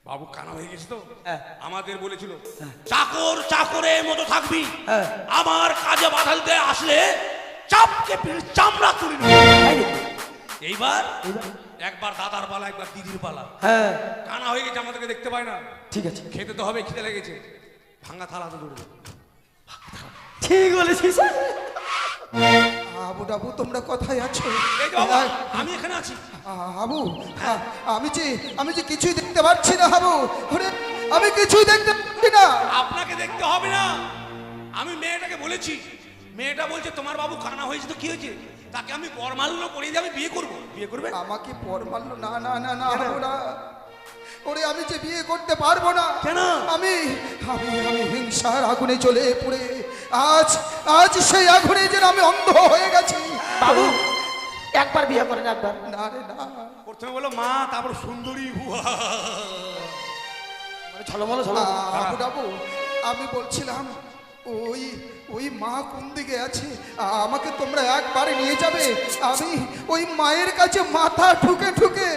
[SPEAKER 3] বাবু কানা হয়ে গেছে তো
[SPEAKER 4] হ্যাঁ।
[SPEAKER 3] আমাদের বলেছিল চাকর চাকরের মতো থাকবি
[SPEAKER 4] হ্যাঁ।
[SPEAKER 3] আমার কাজে বাধা দিতে আসলে চাপকে পিঠে চামড়া তুলে নেবো।
[SPEAKER 4] তাই নাকি?
[SPEAKER 3] এইবার
[SPEAKER 4] এইবার?
[SPEAKER 3] একবার দাদার পালা একবার দিদির পালা
[SPEAKER 4] হ্যাঁ
[SPEAKER 3] কানা হয়ে গেছে আমাদেরকে দেখতে পায় না
[SPEAKER 4] ঠিক আছে,
[SPEAKER 3] খেতে তো হবে খিদে লেগেছে ভাঙা থালাতে ধরে
[SPEAKER 4] ঠিক বলেছিস।
[SPEAKER 2] হাবু ডাবু তোমরা কোথায় আছো?
[SPEAKER 3] এই যে বাবা আমি এখানে আছি
[SPEAKER 2] হাবু আমি যে কিছুই দেখতে পাচ্ছি না হাবু। ওরে, আমি কিছুই দেখতে পাচ্ছি না।
[SPEAKER 3] আপনাকে দেখতে হবে না আমি মেয়েটাকে বলেছি মেয়েটা বলছে তোমার বাবু কানা হয়েছে তো কি হয়েছে তাকে আমি বরমাল্য পরিয়ে দিয়ে আমি বিয়ে করবো বিয়ে করবে
[SPEAKER 2] আমাকে পর মানলো না না না না হাবু না। ওরে আমি যে বিয়ে করতে পারবো না।
[SPEAKER 3] কেন?
[SPEAKER 2] আমি আমি আমি হিংসার আগুনে জ্বলে পুড়ে আজ আজ সেই আগুনে যেন আমি অন্ধ হয়ে গেছি।
[SPEAKER 4] বাবু একবার বিয়ে করেন, একবার।
[SPEAKER 2] না রে না,
[SPEAKER 3] প্রথমে বলো মা তারপর সুন্দরী হুয়া
[SPEAKER 4] মানে ঝলমলো ঝলমলো।
[SPEAKER 2] হাবু ডাবু আমি বলছিলাম ওই ওই মা কোন দিকে আছে? আমাকে তোমরা একবারে নিয়ে যাবে। আমি ওই মায়ের কাছে মাথা ঠুকে ঠুকে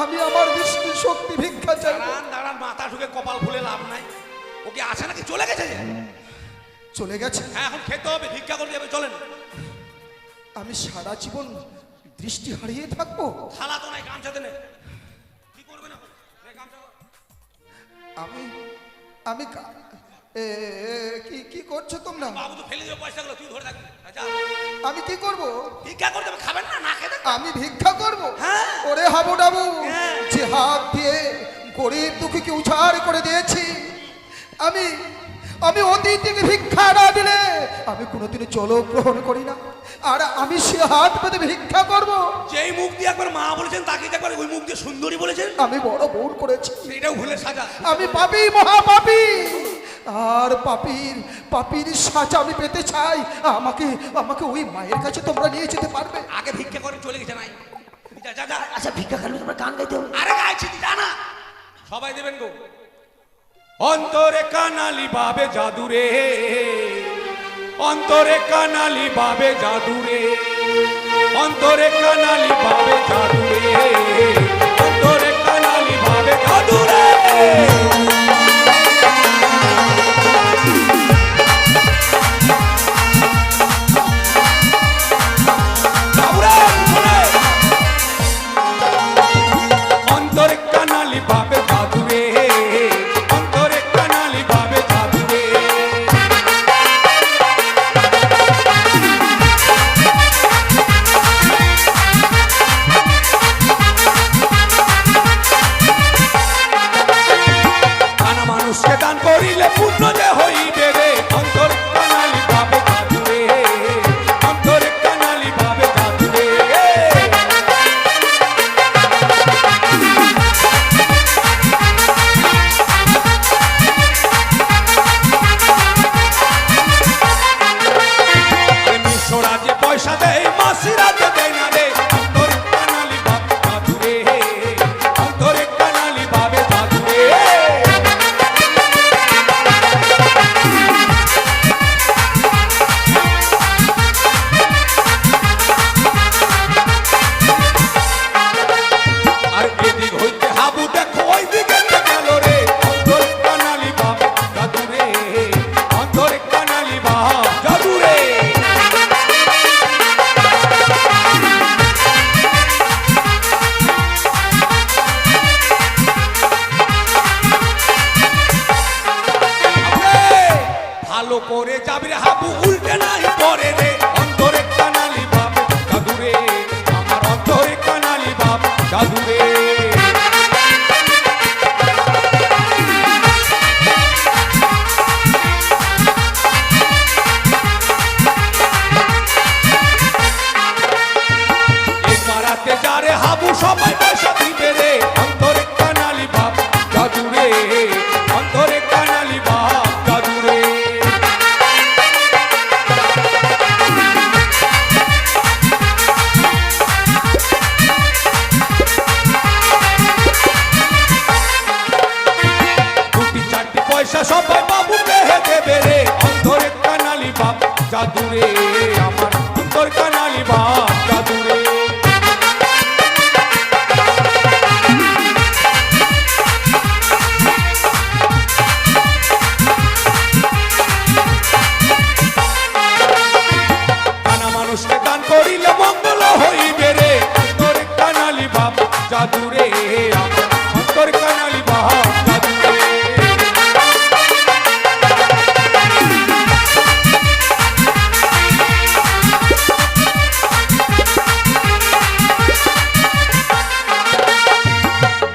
[SPEAKER 2] আমি আমার দৃষ্টি শক্তি ভিক্ষা চাই।
[SPEAKER 3] দাঁড়ান দাঁড়ান মাথা ঢুকে কপাল ফুলে লাভ নাই ওকে আছে নাকি চলে গেছে
[SPEAKER 2] চলে গেছে।
[SPEAKER 3] হ্যাঁ এখন খেতে হবে ভিক্ষা করতে যাবে চলেন
[SPEAKER 2] আমি সারা জীবন দৃষ্টি হারিয়ে থাকবো?
[SPEAKER 3] থালা তো নাই গামছাতে নেই কি করবে না নে গামছা কর।
[SPEAKER 2] আমি আমি কা- এ, এ, কি কি করছো তোমরা?
[SPEAKER 3] বাবু তো ফেলে দেবে পয়সাগুলো তুই ধরে থাকবি আচ্ছা
[SPEAKER 2] আমি কি করব?
[SPEAKER 3] ভিক্ষা করতে হবে খাবেন না না খেতে
[SPEAKER 2] আমি ভিক্ষা করব?
[SPEAKER 3] হ্যাঁ।
[SPEAKER 2] ওরে হাবু ডাবু
[SPEAKER 3] হ্যাঁ।
[SPEAKER 2] যে হাত দিয়ে গরিব দুঃখীকে উজাড় করে দিয়েছি, আমি আমি অতিথিকে ভিক্ষা না দিলে আমি কোনোদিনও জল গ্রহণ করি না। আর আমি সে হাত পেতে ভিক্ষা করব?
[SPEAKER 3] যেই মুখ দিয়ে একবার মা বলেছেন তাকে একবার ওই মুখ দিয়ে সুন্দরী বলেছেন
[SPEAKER 2] আমি বড় ভুল করেছি।
[SPEAKER 3] সেটাও ভুলে সাজা
[SPEAKER 2] আমি পাপী, মহাপাপী। আর পাপীর সাজা আমি পেতে চাই। আমাকে আমাকে ওই মায়ের কাছে তোমরা নিয়ে যেতে পারবে?
[SPEAKER 3] আগে ভিক্ষা করে চলে গেছে নাই যা যা যা
[SPEAKER 4] আচ্ছা ভিক্ষা খালি তোমরা গান গাইতে হবে।
[SPEAKER 3] আরে গাইছি তুই জানা সবাই দেবেন গো অন্তরে কানালি বাবে জাদুরে, অন্তরে কানালি বাবে জাদুরে, অন্তরে কানালি বাবে জাদুরে, অন্তরে কানালি বাবে জাদুরে। অন্তরে কানালি বাবে জাদুরে, অন্তরে কানালি বাবে জাদুরে। কানা মানুষকে দান করিলে পুণ্য যে হইবে রে, অন্তরে কানালি বাবে জাদুরে, অন্তরে কানালি বাবে জাদুরে। মিশরাজে পয়সা দেয়, মাসিরাজে দেয় না রে, অন্তরে কানালি বাবে জাদুরে, অন্তরে কানালি বাবে জাদুরে। আর এদিক হইতে হাবু দেখো ওই দিকে গেল রে, অন্তরে কানালি বাবে জাদুরে, অন্তরে কানালি বাবে জাদুরে। ভালো করে যাবি রে হাবু, উল্টে নাই পরে রে, অন্তরে কানালি বাপ জাদুরে, আমার অন্তরে কানালি বাপ জাদুরে। পাড়াতে যারে হাবু সবাই পয়সা দিবে রে, অন্তরে কানালি বাপ জাদুরে, অন্তরে কানালি বাপ জাদুরে। দুটি চারটি পয়সা সবাই বাবুকে দেবে রে, অন্তরে কানালি বাপ জাদুরে, আমার অন্তর কানালি বাপ জাদুরে। কানা মানুষকে দান করিলে মঙ্গল হইবে রে, অন্তরে কানালি বাপ জাদুরে, আমার অন্তর কানালি বাপ জাদুরে।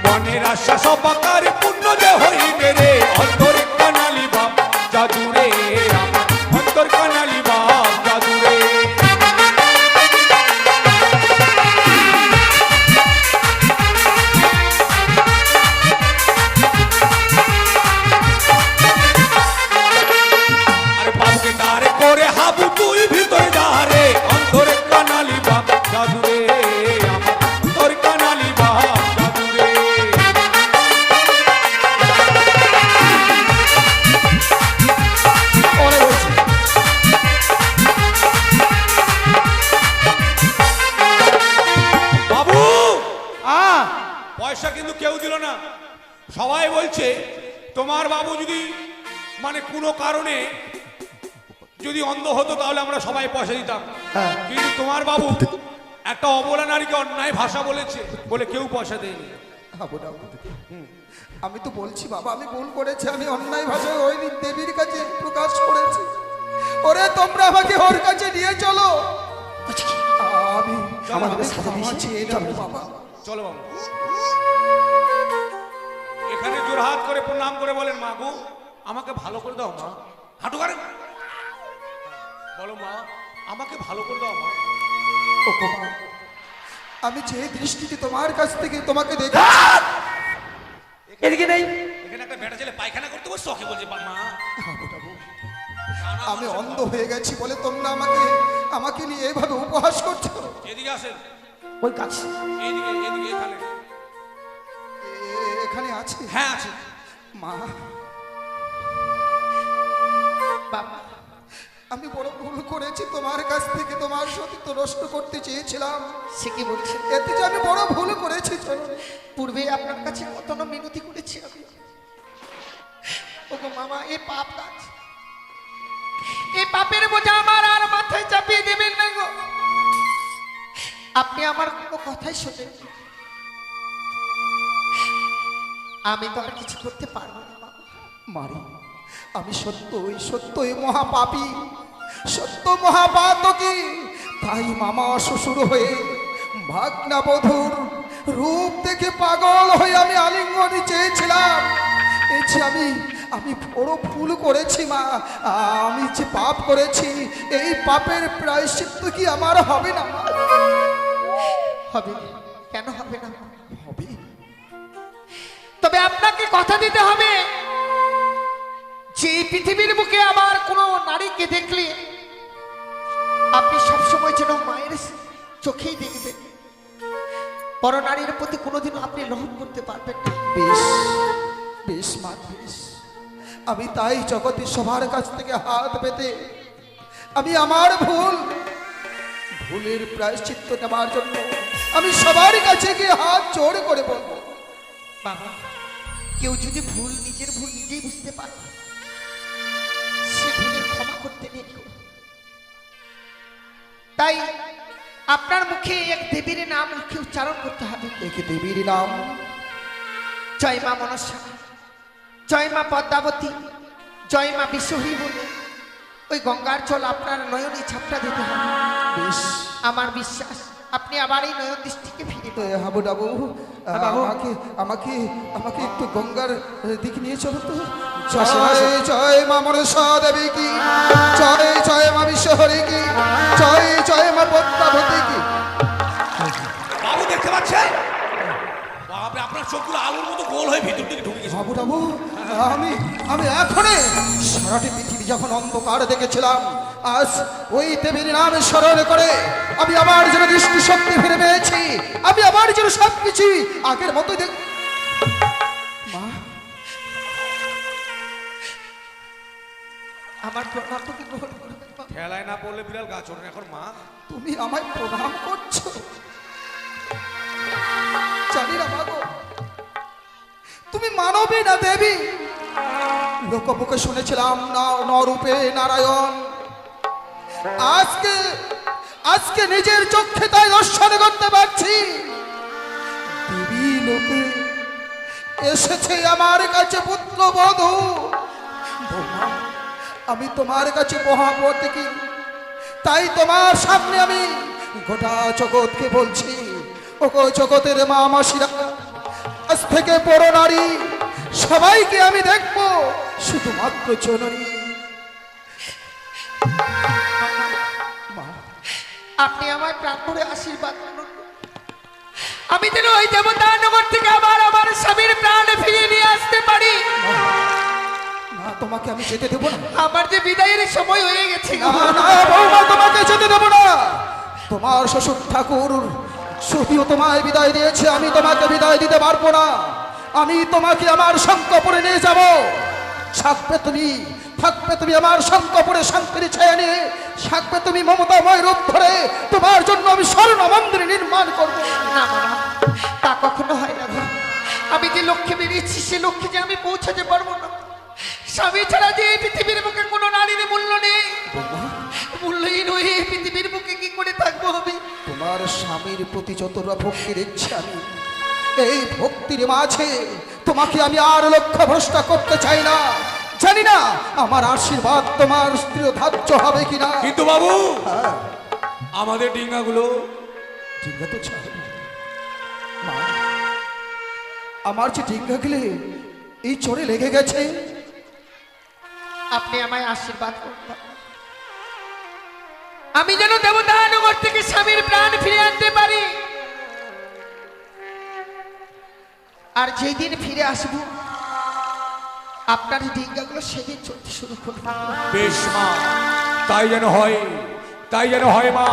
[SPEAKER 3] মনের আশা সবাকার পুণ্য যে হইবে রে, অন্তরে কানালি বাপ জাদুরে, আমার অন্তর কানালি বাপ জাদুরে। আরে বাবুকে তারে করে হাবু তুই ভিতরে যা রে, অন্তরে কানালি বাপ জাদুরে, আমার অন্তর কানালি বাপ জাদুরে।
[SPEAKER 4] অনেক হয়েছে।
[SPEAKER 3] বাবু
[SPEAKER 4] আহ
[SPEAKER 3] পয়সা কিন্তু কেউ দিল না, সবাই বলছে তোমার বাবু যদি মানে কোনো কারণে যদি অন্ধ হতো তাহলে আমরা সবাই পয়সা দিতাম,
[SPEAKER 4] হ্যাঁ।
[SPEAKER 3] কিন্তু তোমার বাবু একটা অবলা নারীকে অন্যায় ভাষা বলেছে বলে কেউ পয়সা দেয়নি।
[SPEAKER 2] আমি তো বলছি বাবা, আমি ভুল করেছি, আমি অন্যায় ভাষায় ওই দিন দেবীর কাছে প্রকাশ করেছি। ওরে তোমরা আমাকে ওর কাছে নিয়ে চলো, আমি
[SPEAKER 4] আমাদের সাথে
[SPEAKER 2] ক্ষমা
[SPEAKER 4] দিয়েছি।
[SPEAKER 2] চেয়ে নেবো বাবা।
[SPEAKER 3] চলো বাবু, এখানে জোরহাত করে প্রণাম করে বলেন মা গো আমাকে ভালো করে দাও মা, হাঁটু করেন বলো মা আমাকে ভালো করে দাও মা।
[SPEAKER 2] ও বাবা, আমি যে দৃষ্টিতে তোমার কাছ থেকে তোমাকে দেখি,
[SPEAKER 4] এদিকে নেই।
[SPEAKER 3] এখানে একটা বেটা ছেলে পায়খানা করতে বসে ওকে বলছে মা
[SPEAKER 2] আমি অন্ধ হয়ে গেছি বলে তোমরা আমাকে নিয়ে এইভাবে উপহাস করছো।
[SPEAKER 3] এদিকে আসেন,
[SPEAKER 4] ওই কাছে
[SPEAKER 3] এইদিকে এখানে
[SPEAKER 2] এখানে আছে?
[SPEAKER 3] হ্যাঁ আছে।
[SPEAKER 2] মা,
[SPEAKER 1] বাবা
[SPEAKER 2] আমি বড় ভুল করেছি, তোমার কাছ থেকে তোমার সতীত্ব নষ্ট করতে চেয়েছিলাম।
[SPEAKER 1] সে কি বলছেন?
[SPEAKER 2] এতে যে আমি বড় ভুল করেছি জননী।
[SPEAKER 1] পূর্বে আপনার কাছে কত না মিনতি করেছি আমি। ওগো মামা, এই পাপ কাজ, এই পাপের বোঝা আমার আর মাথায় চাপিয়ে দেবেন না গো। আপনি আমার কোনো কথাই শোনেন, আমি তো আর কিছু করতে পারবো না বাবা।
[SPEAKER 2] মারি, আমি সত্যই সত্যই মহাপাপী, সত্য মহাপাতকী। তাই মামা শ্বশুর হয়ে ভাগনা বধূর রূপ দেখে পাগল হয়ে আমি আলিঙ্গনে চেয়েছিলাম। এই যে আমি বড় ভুল করেছি মা। আমি যে পাপ করেছি, এই পাপের প্রায়শ্চিত্ত কি আমার হবে না মা?
[SPEAKER 1] হবে, কেন হবে না?
[SPEAKER 2] হবে।
[SPEAKER 1] তবে আপনাকে কথা দিতে হবে যে এই পৃথিবীর বুকে আবার কোনো নারীকে দেখলে আপনি সবসময় যেন মায়ের চোখেই দেখবেন, পর নারীর প্রতি কোনোদিনও আপনি লোভ করতে পারবেন না।
[SPEAKER 2] বেশ বেশ মা, বেশ। আমি তাই জগতে সবার কাছ থেকে হাত পেতে আমি আমার ভুলের প্রায়শ্চিত্ত নেবার জন্য আমি সবার কাছে গিয়ে হাত জোড় করে বলবো,
[SPEAKER 1] বাবা, কেউ যদি নিজের ভুল নিজেই বুঝতে পারে, সে ভুলের ক্ষমা করতে নেই। তাই আপনার মুখে এক দেবীর নাম মুখে উচ্চারণ করতে হবে।
[SPEAKER 2] একে দেবীর নাম?
[SPEAKER 1] জয় মা মনসা, জয় মা পদ্মাবতী, জয় মা বিশ্বহী বলে ওই গঙ্গার জল আপনার নয়নে ঝাপটা দিতে হবে।
[SPEAKER 2] বেশ।
[SPEAKER 1] আমার বিশ্বাস আপনি আবার এই নয়ন দৃষ্টিকে ফিরে পাবেন।
[SPEAKER 2] হাবু ডাবু,
[SPEAKER 1] বাবু।
[SPEAKER 2] আমাকে আমাকে একটু গঙ্গার দিকে নিয়ে চলো তো।
[SPEAKER 1] আসুন, আসুন।
[SPEAKER 2] জয় জয় মা মনসা দেবী কি, জয় জয় মা বিশ্বহরি কি, জয় জয় মা পদ্মাবতী কি।
[SPEAKER 3] বাবু দেখতে পাচ্ছেন? বাপরে, আপনার চোখগুলো আলুর মতো গোল হয়ে ভিতর দিকে ঢুকে গেছে।
[SPEAKER 2] বাবু বাবু, আমি এখনই সারাটি পৃথিবী যখন অন্ধকার দেখেছিলাম, আজ ওই দেবীর নাম স্মরণ করে আমি আবার যেন দৃষ্টি শক্তি ফিরে পেয়েছি। আমি আবার যেন সবকিছু আগের মতোই দেখ। মা,
[SPEAKER 1] আমার প্রণামটুকু গ্রহণ করবেন বাবা।
[SPEAKER 3] খেলায় না পড়লে বিড়াল গাছ ওঠে না। এখন মা,
[SPEAKER 2] তুমি আমায় প্রণাম করছো? জানি না মা গো, তুমি মানবী না দেবী? লোকমুখে শুনেছিলাম না নরূপে নারায়ণ। আজকে নিজের চোখে তাই দর্শন করতে পারছি। দেবী লোকে এসেছে আমার কাছে পুত্রবধূ। বৌমা, আমি তোমার কাছে মহাপতি, তাই তোমার সামনে আমি গোটা জগৎকে বলছি, ওগো জগতের মা মাসিরা, আজ থেকে বড় নারী সবাইকে আমি দেখবো, শুধুমাত্র জননী। মা,
[SPEAKER 1] আপনি আমায় প্রাণ ভরে আশীর্বাদ করুন, আমি যেন ওই দেবতা নগর থেকে আবার আমার স্বামীর প্রাণ ফিরিয়ে নিয়ে আসতে পারি।
[SPEAKER 2] না, তোমাকে আমি যেতে দেবো না।
[SPEAKER 1] আমার যে বিদায়ের সময় হয়ে গেছে গো।
[SPEAKER 2] না, না, বৌমা, তোমাকে যেতে দেবো না। তোমার শ্বশুর ঠাকুর সতীও তোমায় বিদায় দিয়েছে, আমি তোমাকে বিদায় দিতে পারবো না। আমি তোমাকে আমার শঙ্কপুরে নিয়ে যাব। থাকবে তুমি আমার শঙ্কপুরে শান্তির ছায়া নিয়ে, থাকবে তুমি মমতাময় রূপ ধরে। তোমার জন্য আমি স্বর্ণ মন্দির নির্মাণ করবো।
[SPEAKER 1] না মামা, তা কখনো হয় না গো। আমি যে লক্ষ্যে বেরিয়েছি সে লক্ষ্যে যে আমি পৌঁছাতে পারবো না। স্বামী ছাড়া যে এই পৃথিবীর বুকে কোনো নারীর মূল্য নেই, মূল্যহীন হয়ে এই পৃথিবীর বুকে কি করে থাকবো আমি?
[SPEAKER 2] তোমার স্বামীর প্রতি যতটা ভক্তি দেখছি আমি, এই ভক্তির মাঝে তোমাকে আমি আর লক্ষ্য ভ্রষ্ট করতে চাই না। জানি না আমার আশীর্বাদ তোমার স্ত্রী ধার্য হবে কিনা।
[SPEAKER 3] কিন্তু বাবু, আমাদের ডিঙ্গাগুলো
[SPEAKER 2] ডিঙ্গা তো ছাড়। মা, আমার যে ডিঙ্গা গেলে এই চড়ে লেগে গেছে।
[SPEAKER 1] আপনি আমায় আশীর্বাদ করুন বাবা। আমি যেন দেবতা নগর থেকে স্বামীর প্রাণ ফিরে আনতে পারি। আর যেই দিন ফিরে আসবো আপনার ডিঙ্গাগুলো সেদিন চলতে শুরু করবে।
[SPEAKER 3] বেশ মা, তাই যেন হয়, তাই যেন হয় মা।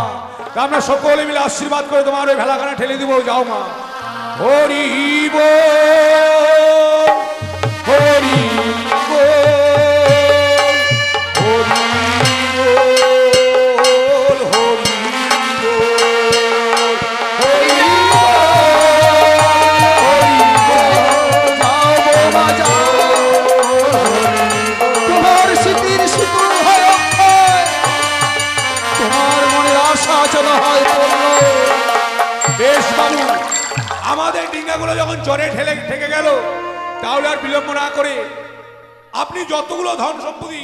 [SPEAKER 3] তা আমরা সকলে মিলে আশীর্বাদ করে তোমার ওই ভেলাখানা ঠেলে দিব। যাও মা। হরি বল, হরি বল, হরি বেশ বাবু, আমাদের ডিঙ্গাগুলো যখন জ্বরে ঠেকে গেল, তাহলে আর বিলম্ব না করে আপনি যতগুলো ধন সম্পত্তি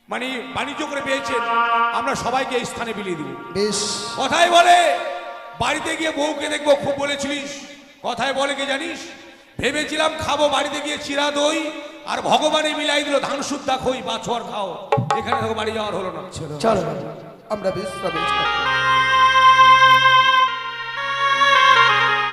[SPEAKER 3] মানে বাণিজ্য করে পেয়েছেন, আমরা সবাইকে এই স্থানে বিলিয়ে দিব।
[SPEAKER 2] বেশ,
[SPEAKER 3] কথায় বলে বাড়িতে গিয়ে বউকে দেখবো, খুব বলেছিলিস। কথায় বলে কি জানিস, ভেবেছিলাম খাবো বাড়িতে গিয়ে চিরা দই, আর ভগবানে মিলাই দিল ধান শুদ্ধা খই, বাছুয়ার খাও। এখানে থেকে বাড়ি যাওয়ার হলো না।
[SPEAKER 4] চলো
[SPEAKER 2] আমরা বিশ্রামে যাই।